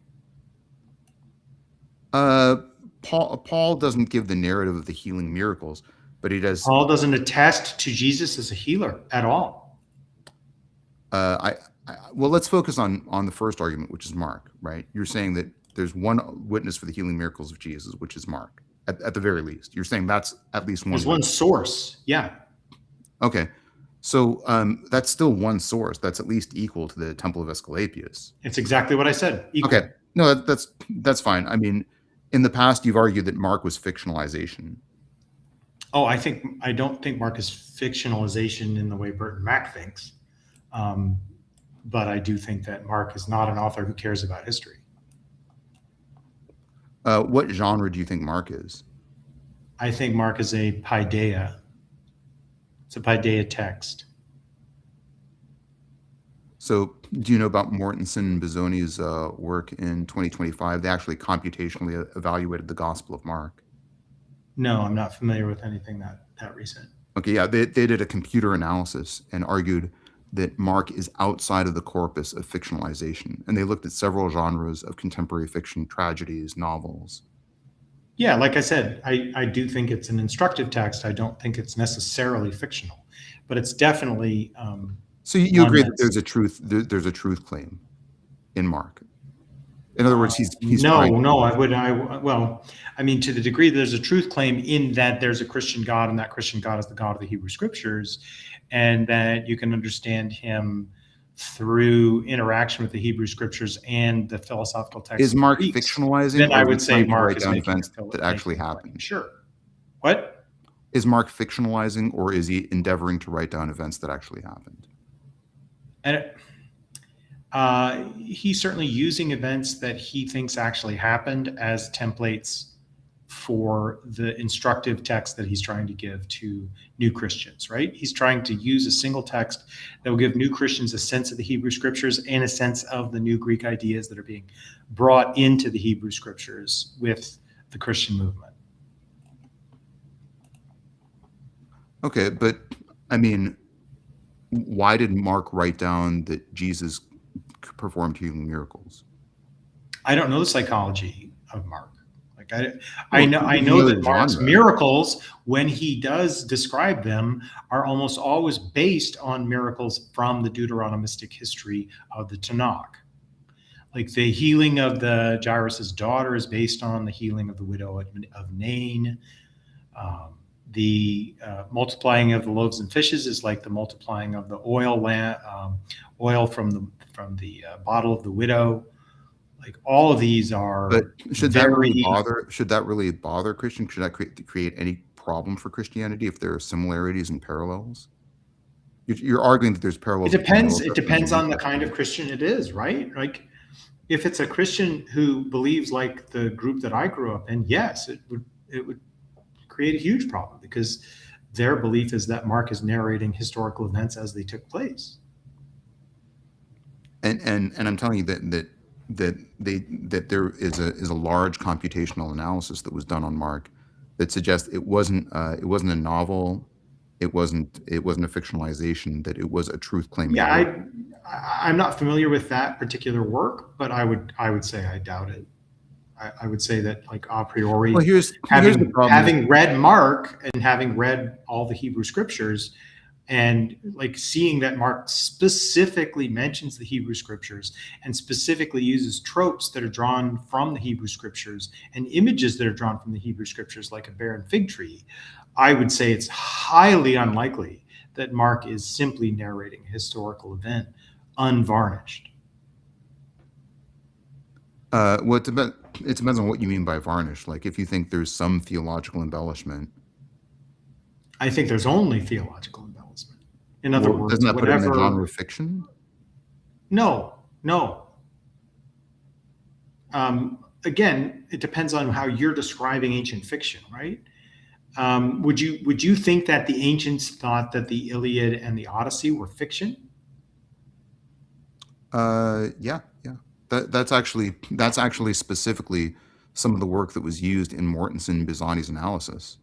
Paul doesn't give the narrative of the healing miracles, but he does. Paul doesn't attest to Jesus as a healer at all. Well, let's focus on the first argument, which is Mark, right? You're saying that there's one witness for the healing miracles of Jesus, which is Mark, at the very least. You're saying that's at least one. There's one source, yeah. Okay, so that's still one source. That's at least equal to the Temple of Asclepius. It's exactly what I said. Equal. Okay, no, that's fine. In the past, you've argued that Mark was fictionalization. Oh, I don't think Mark is fictionalization in the way Burton Mack thinks. But I do think that Mark is not an author who cares about history. What genre do you think Mark is? I think Mark is a paideia. It's a paideia text. So do you know about Mortensen and Bisogni's work in 2025? They actually computationally evaluated the Gospel of Mark. No, I'm not familiar with anything that recent. Okay, yeah, they did a computer analysis and argued that Mark is outside of the corpus of fictionalization. And they looked at several genres of contemporary fiction, tragedies, novels. Yeah, like I said, I do think it's an instructive text. I don't think it's necessarily fictional, but it's definitely. So you agree that there's a truth claim in Mark? In other words, he's well, I mean, to the degree there's a truth claim in that there's a Christian God, and that Christian God is the God of the Hebrew Scriptures, and that you can understand him through interaction with the Hebrew Scriptures and the philosophical text. Is Mark fictionalizing? Then I would say Mark is down making events that actually happened. Sure. What? Is Mark fictionalizing, or is he endeavoring to write down events that actually happened? And he's certainly using events that he thinks actually happened as templates for the instructive text that he's trying to give to new Christians, right? He's trying to use a single text that will give new Christians a sense of the Hebrew Scriptures and a sense of the new Greek ideas that are being brought into the Hebrew Scriptures with the Christian movement. Okay, but I mean, why did Mark write down that Jesus performed healing miracles? I don't know the psychology of Mark. I know that Mark's miracles, when he does describe them, are almost always based on miracles from the Deuteronomistic history of the Tanakh. Like the healing of the Jairus' daughter is based on the healing of the widow of Nain. The multiplying of the loaves and fishes is like the multiplying of the oil from the bottle of the widow. Like all of these are. But should that really bother Christians? Should that create any problem for Christianity if there are similarities and parallels? You're arguing that there's parallels. It depends on the kind of Christian it is, right? Like if it's a Christian who believes like the group that I grew up in, yes, it would create a huge problem because their belief is that Mark is narrating historical events as they took place. And I'm telling you that there is a large computational analysis that was done on Mark that suggests it wasn't a novel, it wasn't a fictionalization, that it was a truth claim. Yeah, I'm not familiar with that particular work, but I would say I doubt it. I would say that like a priori, well, here's the problem. Having read Mark and having read all the Hebrew Scriptures, and like seeing that Mark specifically mentions the Hebrew Scriptures and specifically uses tropes that are drawn from the Hebrew Scriptures and images that are drawn from the Hebrew Scriptures, like a barren fig tree, I would say it's highly unlikely that Mark is simply narrating a historical event unvarnished. Well, it depends on what you mean by varnished. Like if you think there's some theological embellishment. I think there's only theological embellishment. In other words, doesn't that put it in the genre of fiction? No. Again, it depends on how you're describing ancient fiction, right? Would you think that the ancients thought that the Iliad and the Odyssey were fiction? Yeah. That's actually specifically some of the work that was used in Mortensen and Bisogni's analysis.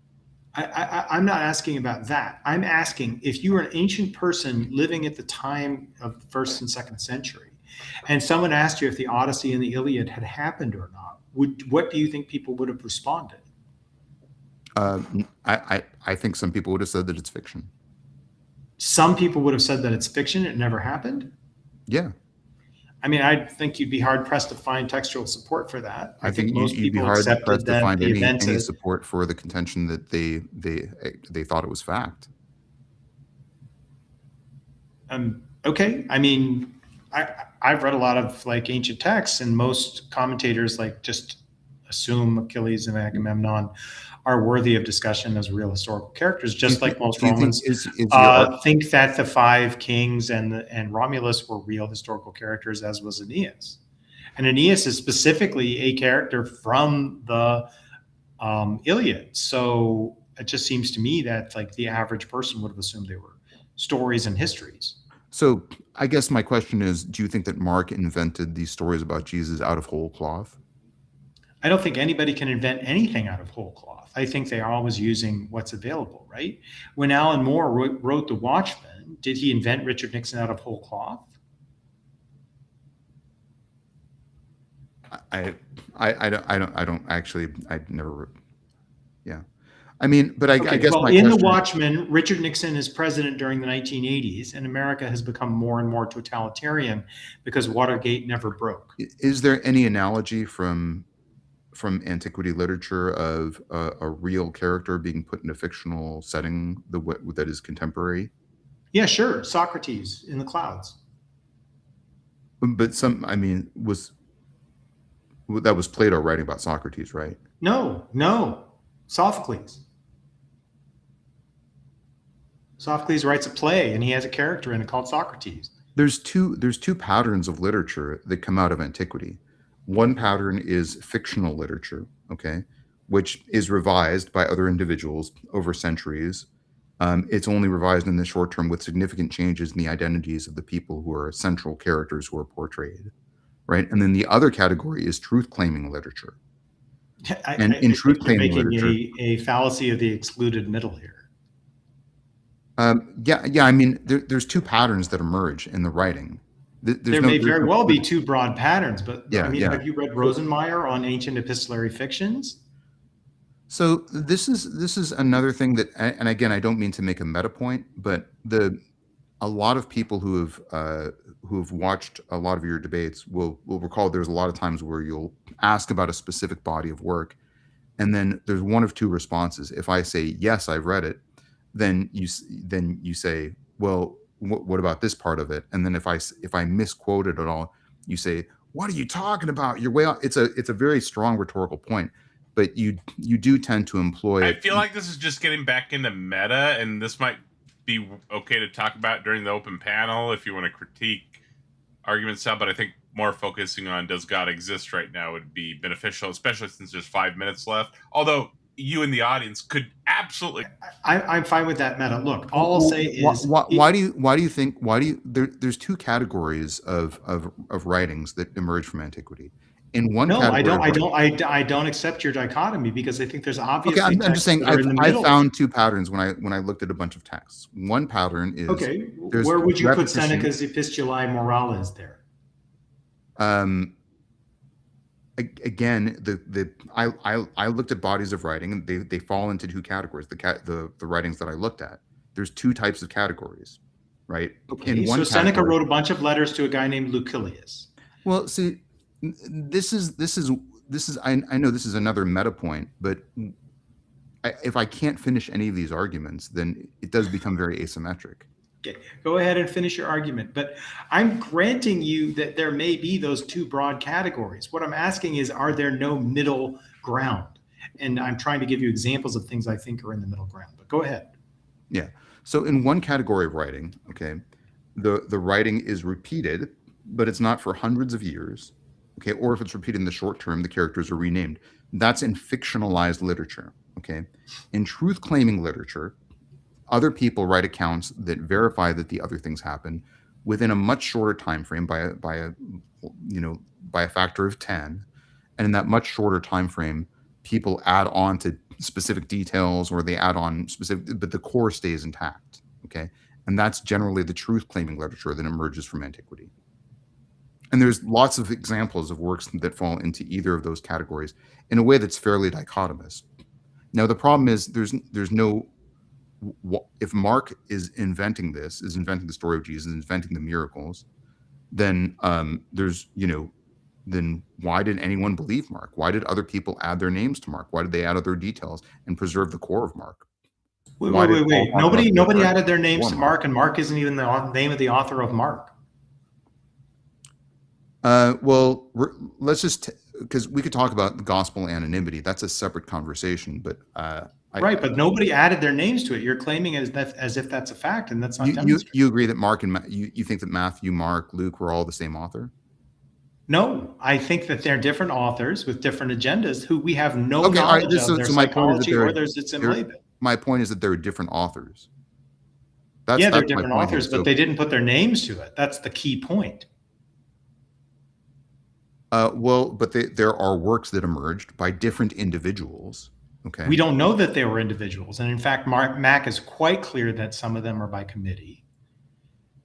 I'm not asking about that. I'm asking if you were an ancient person living at the time of the 1st and 2nd century, and someone asked you if the Odyssey and the Iliad had happened or not, what do you think people would have responded? I think some people would have said that it's fiction. Some people would have said that it's fiction. It never happened. Yeah. I mean, I think you'd be hard pressed to find textual support for that. I think most people would be hard pressed to find any support for the contention that they thought it was fact. Okay. I mean, I've read a lot of like ancient texts, and most commentators like just assume Achilles and Agamemnon are worthy of discussion as real historical characters, just like most Romans think that the 5 kings and Romulus were real historical characters, as was Aeneas. And Aeneas is specifically a character from the Iliad. So it just seems to me that like the average person would have assumed they were stories and histories. So I guess my question is, do you think that Mark invented these stories about Jesus out of whole cloth? I don't think anybody can invent anything out of whole cloth. I think they are always using what's available, right? When Alan Moore wrote The Watchmen, did he invent Richard Nixon out of whole cloth? I don't actually, I never, yeah. I mean, but I guess well, my in question, The Watchmen, Richard Nixon is president during the 1980s, and America has become more and more totalitarian because Watergate never broke. is there any analogy from antiquity literature of a real character being put in a fictional setting that is contemporary? Yeah, sure. Socrates in the clouds. But I mean, that was Plato writing about Socrates, right? No. Sophocles. Sophocles writes a play, and he has a character in it called Socrates. There's two patterns of literature that come out of antiquity. One pattern is fictional literature, okay, which is revised by other individuals over centuries. It's only revised in the short term with significant changes in the identities of the people who are central characters who are portrayed, right? And then the other category is truth-claiming literature. In truth-claiming literature, a fallacy of the excluded middle here. Yeah. I mean, there's two patterns that emerge in the writing. There may very well be two broad patterns, but yeah, I mean, yeah. Have you read Rosenmeyer on ancient epistolary fictions? So this is another thing that, and again, I don't mean to make a meta point, but a lot of people who have watched a lot of your debates will recall there's a lot of times where you'll ask about a specific body of work, and then there's one of two responses. If I say yes, I've read it, then you say, well, what about this part of it? And then if I misquote it at all, you say, what are you talking about? You're way off. It's a very strong rhetorical point, but you do tend to employ it. I feel like this is just getting back into meta, and this might be okay to talk about during the open panel if you want to critique arguments out, but I think more focusing on does God exist right now would be beneficial, especially since there's 5 minutes left. Although you in the audience could absolutely. I'm fine with that meta. Look, all I'll say is why do you think there's two categories of writings that emerge from antiquity. In one category, I don't accept your dichotomy because I think there's obviously. Okay, I'm just saying I found two patterns when I looked at a bunch of texts. One pattern is where would you put Seneca's Epistulae Morales there? Again, I looked at bodies of writing, and they fall into two categories. The writings that I looked at, there's two types of categories, right? Okay, so Seneca wrote a bunch of letters to a guy named Lucilius. Well, see, this is I know this is another meta point, but if I can't finish any of these arguments, then it does become very asymmetric. Okay, go ahead and finish your argument, but I'm granting you that there may be those two broad categories. What I'm asking is, are there no middle ground? And I'm trying to give you examples of things I think are in the middle ground, but go ahead. Yeah, so in one category of writing, okay, the writing is repeated, but it's not for hundreds of years, okay, or if it's repeated in the short term, the characters are renamed. That's in fictionalized literature, okay? In truth-claiming literature, other people write accounts that verify that the other things happen within a much shorter time frame by a factor of 10, and in that much shorter time frame, people add on to specific details, or they add on specific, but the core stays intact. Okay, and that's generally the truth-claiming literature that emerges from antiquity. And there's lots of examples of works that fall into either of those categories in a way that's fairly dichotomous. Now, the problem is there's no. If Mark is inventing the story of Jesus, inventing the miracles, then then why did anyone believe Mark? Why did other people add their names to Mark? Why did they add other details and preserve the core of Mark? Wait. Nobody added their names to Mark, and Mark isn't even the name of the author of Mark. Well, let's just because we could talk about gospel anonymity. That's a separate conversation, but right, but nobody added their names to it. You're claiming as if that's a fact, and that's not you demonstrated. you agree that Mark and you think that Matthew, Mark, Luke were all the same author? No, I think that they're different authors with different agendas who we have no Okay, all right. knowledge of their So my point is that psychology or their Zitzim. my point is that they're different authors. Yeah, they're that's my different point authors, here. but they didn't put their names to it. That's the key point. Well, but there are works that emerged by different individuals. Okay. We don't know that they were individuals. And in fact, Mack is quite clear that some of them are by committee.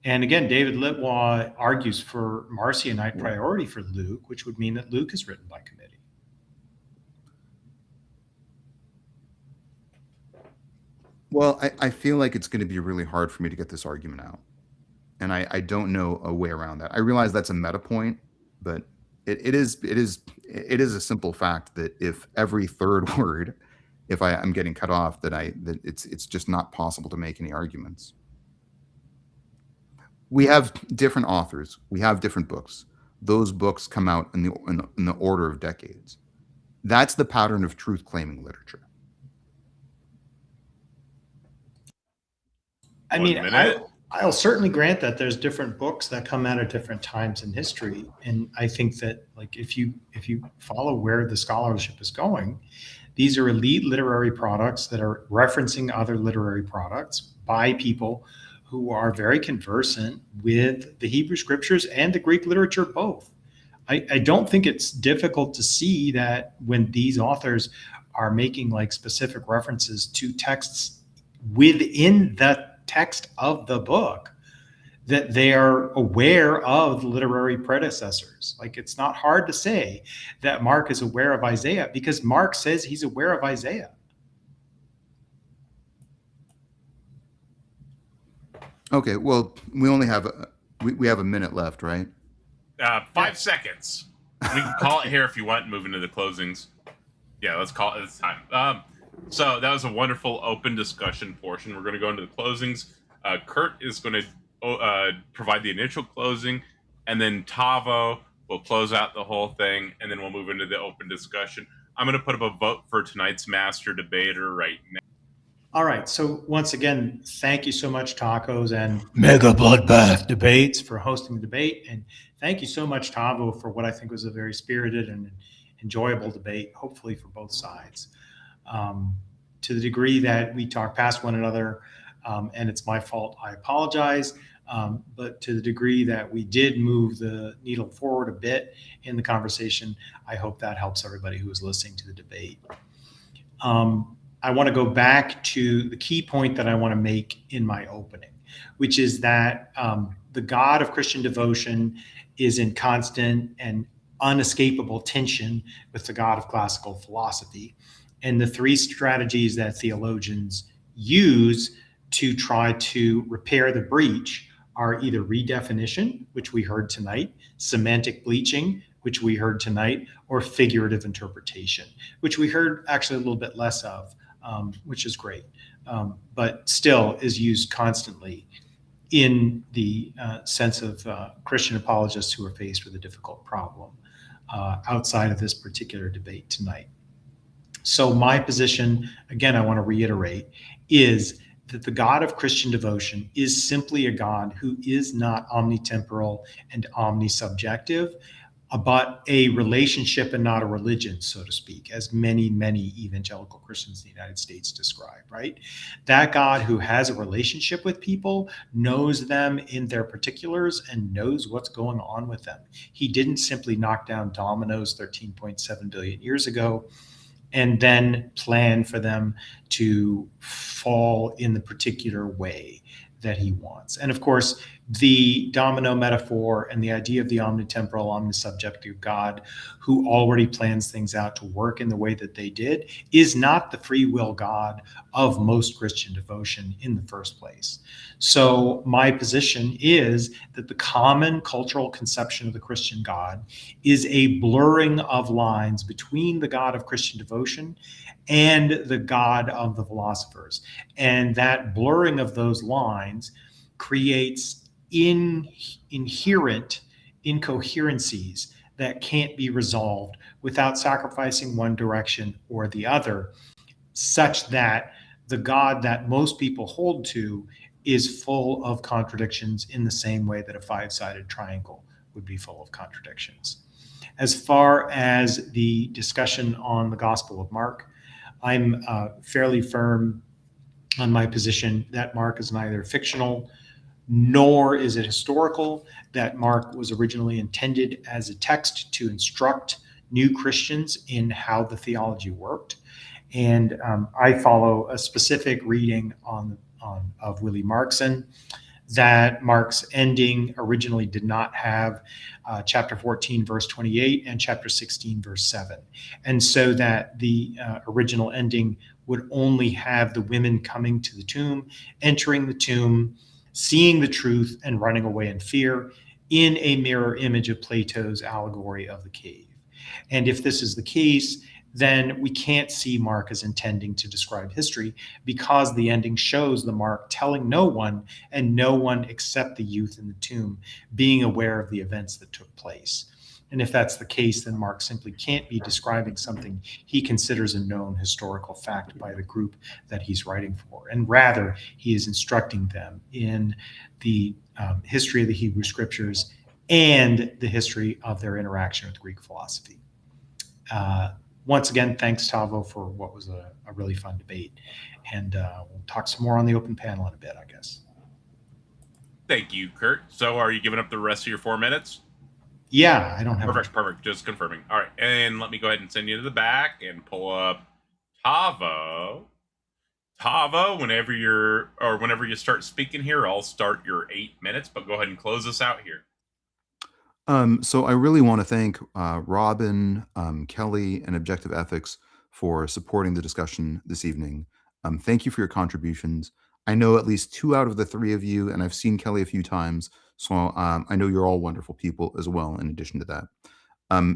And again, David Litwaw argues for Marcionite priority for Luke, which would mean that Luke is written by committee. Well, I feel like it's going to be really hard for me to get this argument out. And I don't know a way around that. I realize that's a meta point, but it is a simple fact that if every third word, if I'm getting cut off, that it's just not possible to make any arguments. We have different authors. We have different books. Those books come out in the order of decades. That's the pattern of truth claiming literature. I mean, I'll certainly grant that there's different books that come out at different times in history. And I think that, like, if you follow where the scholarship is going, these are elite literary products that are referencing other literary products by people who are very conversant with the Hebrew scriptures and the Greek literature both. I don't think it's difficult to see that when these authors are making like specific references to texts within the text of the book, that they are aware of the literary predecessors. Like, it's not hard to say that Mark is aware of Isaiah because Mark says he's aware of Isaiah. Okay, well, we only have we have a minute left, right? 5 seconds. We can call it here if you want and move into the closings. Yeah, let's call it this time. So that was a wonderful open discussion portion. We're going to go into the closings. Curt is going to provide the initial closing, and then Tavo will close out the whole thing, and then we'll move into the open discussion. I'm going to put up a vote for tonight's master debater right now. All right. So once again, thank you so much, Tacos and Mega Bloodbath Debates, for hosting the debate. And thank you so much, Tavo, for what I think was a very spirited and enjoyable debate, hopefully for both sides. To the degree that we talk past one another, and it's my fault, I apologize. But to the degree that we did move the needle forward a bit in the conversation, I hope that helps everybody who is listening to the debate. I want to go back to the key point that I want to make in my opening, which is that the God of Christian devotion is in constant and unescapable tension with the God of classical philosophy. And the three strategies that theologians use to try to repair the breach are either redefinition, which we heard tonight, semantic bleaching, which we heard tonight, or figurative interpretation, which we heard actually a little bit less of, which is great, but still is used constantly in the sense of Christian apologists who are faced with a difficult problem outside of this particular debate tonight. So my position, again, I want to reiterate, is that the God of Christian devotion is simply a God who is not omnitemporal and omnisubjective, but a relationship and not a religion, so to speak, as many, many evangelical Christians in the United States describe, right? That God who has a relationship with people, knows them in their particulars, and knows what's going on with them. He didn't simply knock down dominoes 13.7 billion years ago and then plan for them to fall in the particular way that he wants. And of course, the domino metaphor and the idea of the omnitemporal, omnisubjective God who already plans things out to work in the way that they did is not the free will God of most Christian devotion in the first place. So my position is that the common cultural conception of the Christian God is a blurring of lines between the God of Christian devotion and the God of the philosophers. And that blurring of those lines creates inherent incoherencies that can't be resolved without sacrificing one direction or the other, such that the God that most people hold to is full of contradictions in the same way that a five-sided triangle would be full of contradictions. As far as the discussion on the Gospel of Mark, I'm fairly firm on my position that Mark is neither fictional nor is it historical, that Mark was originally intended as a text to instruct new Christians in how the theology worked. And I follow a specific reading of Willie Markson, that Mark's ending originally did not have chapter 14, verse 28, and chapter 16, verse 7. And so that the original ending would only have the women coming to the tomb, entering the tomb, seeing the truth, and running away in fear, in a mirror image of Plato's allegory of the cave. And if this is the case, then we can't see Mark as intending to describe history, because the ending shows the Mark telling no one, and no one except the youth in the tomb being aware of the events that took place. And if that's the case, then Mark simply can't be describing something he considers a known historical fact by the group that he's writing for. And rather, he is instructing them in the history of the Hebrew scriptures and the history of their interaction with Greek philosophy. Once again, thanks, Tavo, for what was a really fun debate. And we'll talk some more on the open panel in a bit, I guess. Thank you, Curt. So are you giving up the rest of your 4 minutes? Yeah, I don't have... Perfect. Just confirming. All right. And let me go ahead and send you to the back and pull up Tavo. Tavo, whenever you start speaking here, I'll start your 8 minutes, but go ahead and close us out here. So I really want to thank Robin, Kelly, and Objective Ethics for supporting the discussion this evening. Thank you for your contributions. I know at least 2 out of the 3 of you, and I've seen Kelly a few times, so I know you're all wonderful people as well, in addition to that.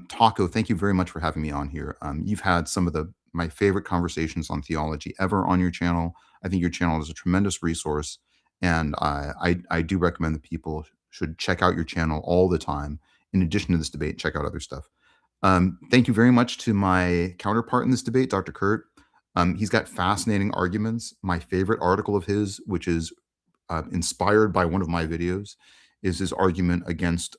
Taco, thank you very much for having me on here. You've had some of my favorite conversations on theology ever on your channel. I think your channel is a tremendous resource, and I do recommend that people should check out your channel all the time. In addition to this debate, check out other stuff. Thank you very much to my counterpart in this debate, Dr. Curt. He's got fascinating arguments. My favorite article of his, which is inspired by one of my videos, is his argument against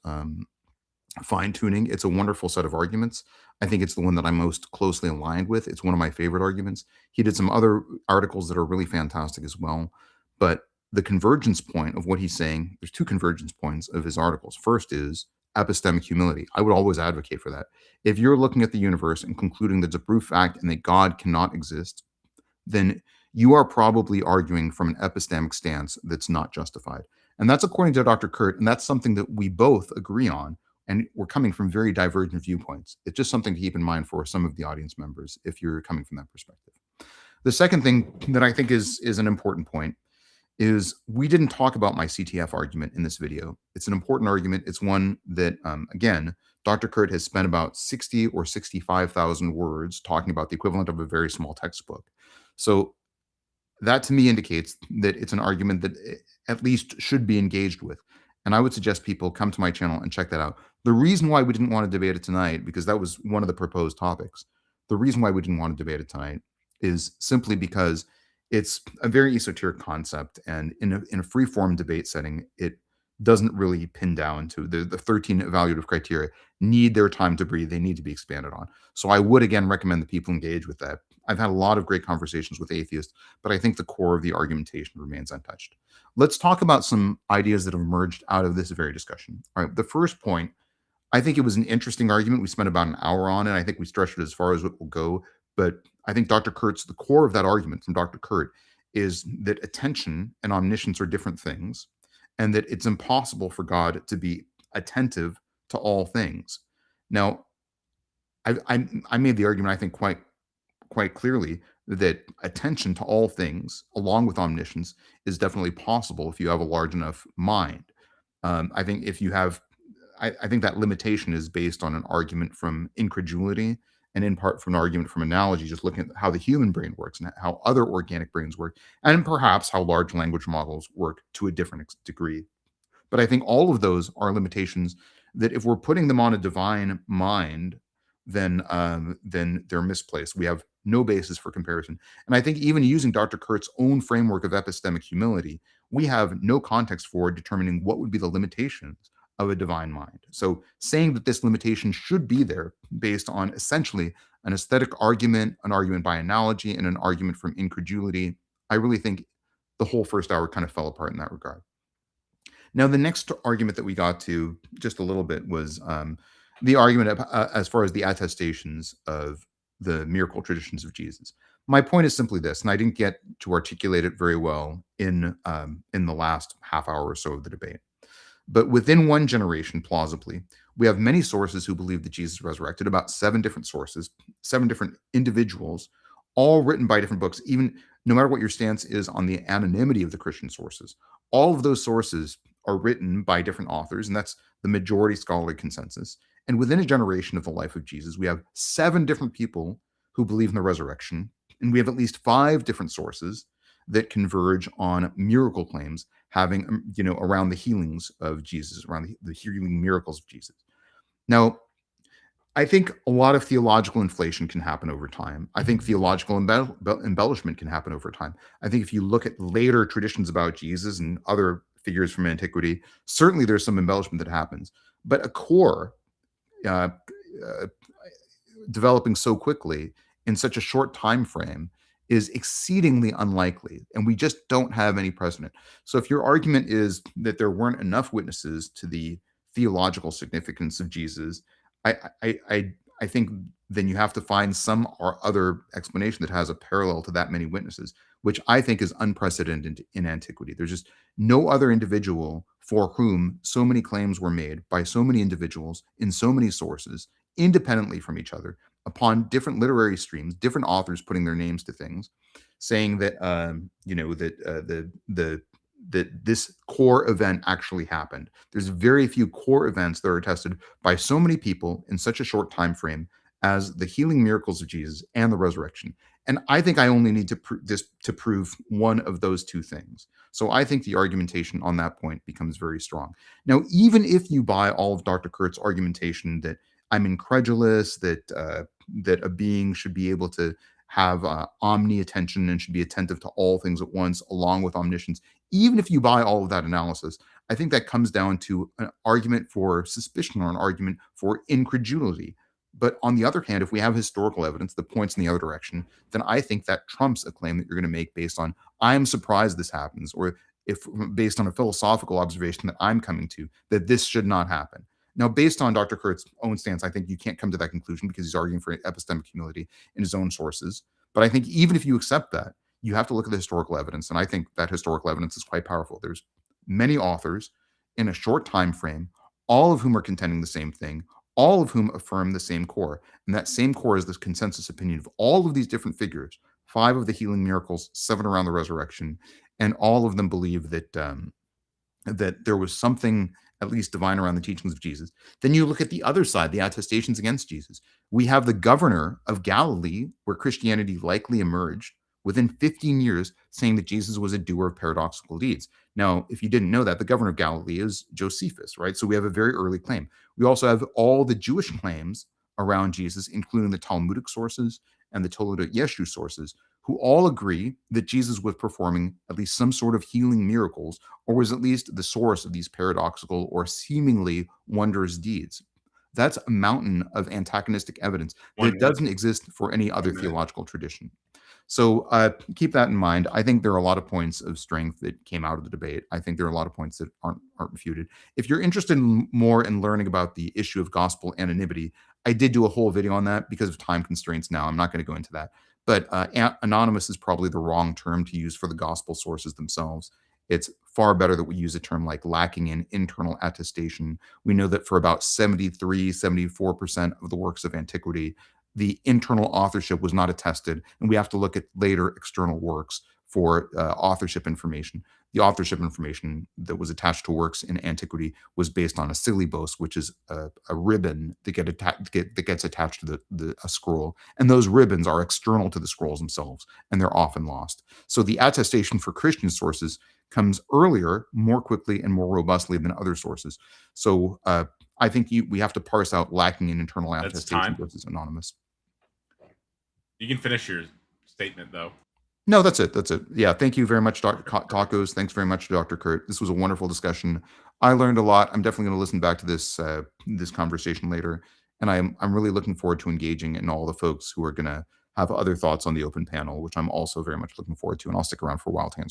fine-tuning. It's a wonderful set of arguments. I think it's the one that I'm most closely aligned with. It's one of my favorite arguments. He did some other articles that are really fantastic as well. But the convergence point of what he's saying, there's 2 convergence points of his articles. First is epistemic humility. I would always advocate for that. If you're looking at the universe and concluding that it's a proof fact and that God cannot exist, then you are probably arguing from an epistemic stance that's not justified. And that's according to Dr. Curt, and that's something that we both agree on. And we're coming from very divergent viewpoints. It's just something to keep in mind for some of the audience members if you're coming from that perspective. The second thing that I think is an important point is we didn't talk about my CTF argument in this video. It's an important argument. It's one that, again, Dr. Curt has spent about 60 or 65,000 words talking about the equivalent of a very small textbook. So that to me indicates that it's an argument that at least should be engaged with. And I would suggest people come to my channel and check that out. The reason why we didn't want to debate it tonight, because that was one of the proposed topics, the reason why we didn't want to debate it tonight is simply because it's a very esoteric concept. And in a free-form debate setting, it doesn't really pin down to the 13 evaluative criteria need their time to breathe. They need to be expanded on. So I would, again, recommend that people engage with that. I've had a lot of great conversations with atheists, but I think the core of the argumentation remains untouched. Let's talk about some ideas that have emerged out of this very discussion. All right, the first point, I think it was an interesting argument. We spent about an hour on it. I think we stretched it as far as it will go. But I think the core of that argument from Dr. Curt is that attention and omniscience are different things, and that it's impossible for God to be attentive to all things. Now, I made the argument, I think, quite clearly that attention to all things, along with omniscience, is definitely possible if you have a large enough mind. I think if you have, I think that limitation is based on an argument from incredulity, and in part from an argument from analogy, just looking at how the human brain works and how other organic brains work, and perhaps how large language models work to a different degree. But I think all of those are limitations that if we're putting them on a divine mind, then they're misplaced. We have no basis for comparison. And I think even using Dr. Curt's own framework of epistemic humility, we have no context for determining what would be the limitations of a divine mind. So saying that this limitation should be there based on essentially an aesthetic argument, an argument by analogy, and an argument from incredulity, I really think the whole first hour kind of fell apart in that regard. Now, the next argument that we got to just a little bit was the argument of, as far as the attestations of the miracle traditions of Jesus. My point is simply this, and I didn't get to articulate it very well in the last half hour or so of the debate. But within one generation, plausibly, we have many sources who believe that Jesus resurrected, about 7 different sources, 7 different individuals, all written by different books, even no matter what your stance is on the anonymity of the Christian sources. All of those sources are written by different authors, and that's the majority scholarly consensus. And within a generation of the life of Jesus, we have 7 different people who believe in the resurrection, and we have at least 5 different sources that converge on miracle claims having, around the healings of Jesus, around the healing miracles of Jesus. Now, I think a lot of theological inflation can happen over time. I think theological embellishment can happen over time. I think if you look at later traditions about Jesus and other figures from antiquity, certainly there's some embellishment that happens. But a core developing so quickly in such a short time frame is exceedingly unlikely, and we just don't have any precedent. So if your argument is that there weren't enough witnesses to the theological significance of Jesus, I think then you have to find some or other explanation that has a parallel to that many witnesses, which I think is unprecedented in antiquity. There's just no other individual for whom so many claims were made by so many individuals in so many sources, independently from each other, upon different literary streams, different authors putting their names to things, saying that that this core event actually happened. There's very few core events that are attested by so many people in such a short time frame as the healing miracles of Jesus and the resurrection. And I think I only need to prove one of those 2 things. So I think the argumentation on that point becomes very strong. Now, even if you buy all of Dr. Curt's argumentation that I'm incredulous, that a being should be able to have omni-attention and should be attentive to all things at once, along with omniscience, even if you buy all of that analysis, I think that comes down to an argument for suspicion or an argument for incredulity. But on the other hand, if we have historical evidence that points in the other direction, then I think that trumps a claim that you're going to make based on, I'm surprised this happens, or if based on a philosophical observation that I'm coming to, that this should not happen. Now, based on Dr. Curt's own stance, I think you can't come to that conclusion because he's arguing for epistemic humility in his own sources. But I think even if you accept that, you have to look at the historical evidence. And I think that historical evidence is quite powerful. There's many authors in a short time frame, all of whom are contending the same thing, all of whom affirm the same core. And that same core is this consensus opinion of all of these different figures, 5 of the healing miracles, 7 around the resurrection, and all of them believe that that there was something at least divine around the teachings of Jesus. Then you look at the other side, the attestations against Jesus. We have the governor of Galilee, where Christianity likely emerged, within 15 years, saying that Jesus was a doer of paradoxical deeds. Now, if you didn't know that, the governor of Galilee is Josephus, right? So we have a very early claim. We also have all the Jewish claims around Jesus, including the Talmudic sources and the Toledot Yeshu sources, who all agree that Jesus was performing at least some sort of healing miracles, or was at least the source of these paradoxical or seemingly wondrous deeds. That's a mountain of antagonistic evidence that doesn't exist for any other theological tradition. So keep that in mind. I think there are a lot of points of strength that came out of the debate. I think there are a lot of points that aren't refuted. If you're interested more in learning about the issue of gospel anonymity, I did do a whole video on that because of time constraints now. I'm not going to go into that. But anonymous is probably the wrong term to use for the gospel sources themselves. It's far better that we use a term like lacking in internal attestation. We know that for about 74% of the works of antiquity, the internal authorship was not attested, and we have to look at later external works for authorship information. The authorship information that was attached to works in antiquity was based on a silibos, which is a ribbon that gets attached to a scroll, and those ribbons are external to the scrolls themselves, and they're often lost. So the attestation for Christian sources comes earlier, more quickly, and more robustly than other sources. So I think we have to parse out lacking in internal That's attestation time. versus anonymous. You can finish your statement though. No, that's it. That's it. Yeah. Thank you very much, Dr. Tacos. Thanks very much, Dr. Curt. This was a wonderful discussion. I learned a lot. I'm definitely going to listen back to this conversation later, and I'm really looking forward to engaging in all the folks who are going to have other thoughts on the open panel, which I'm also very much looking forward to. And I'll stick around for a while to answer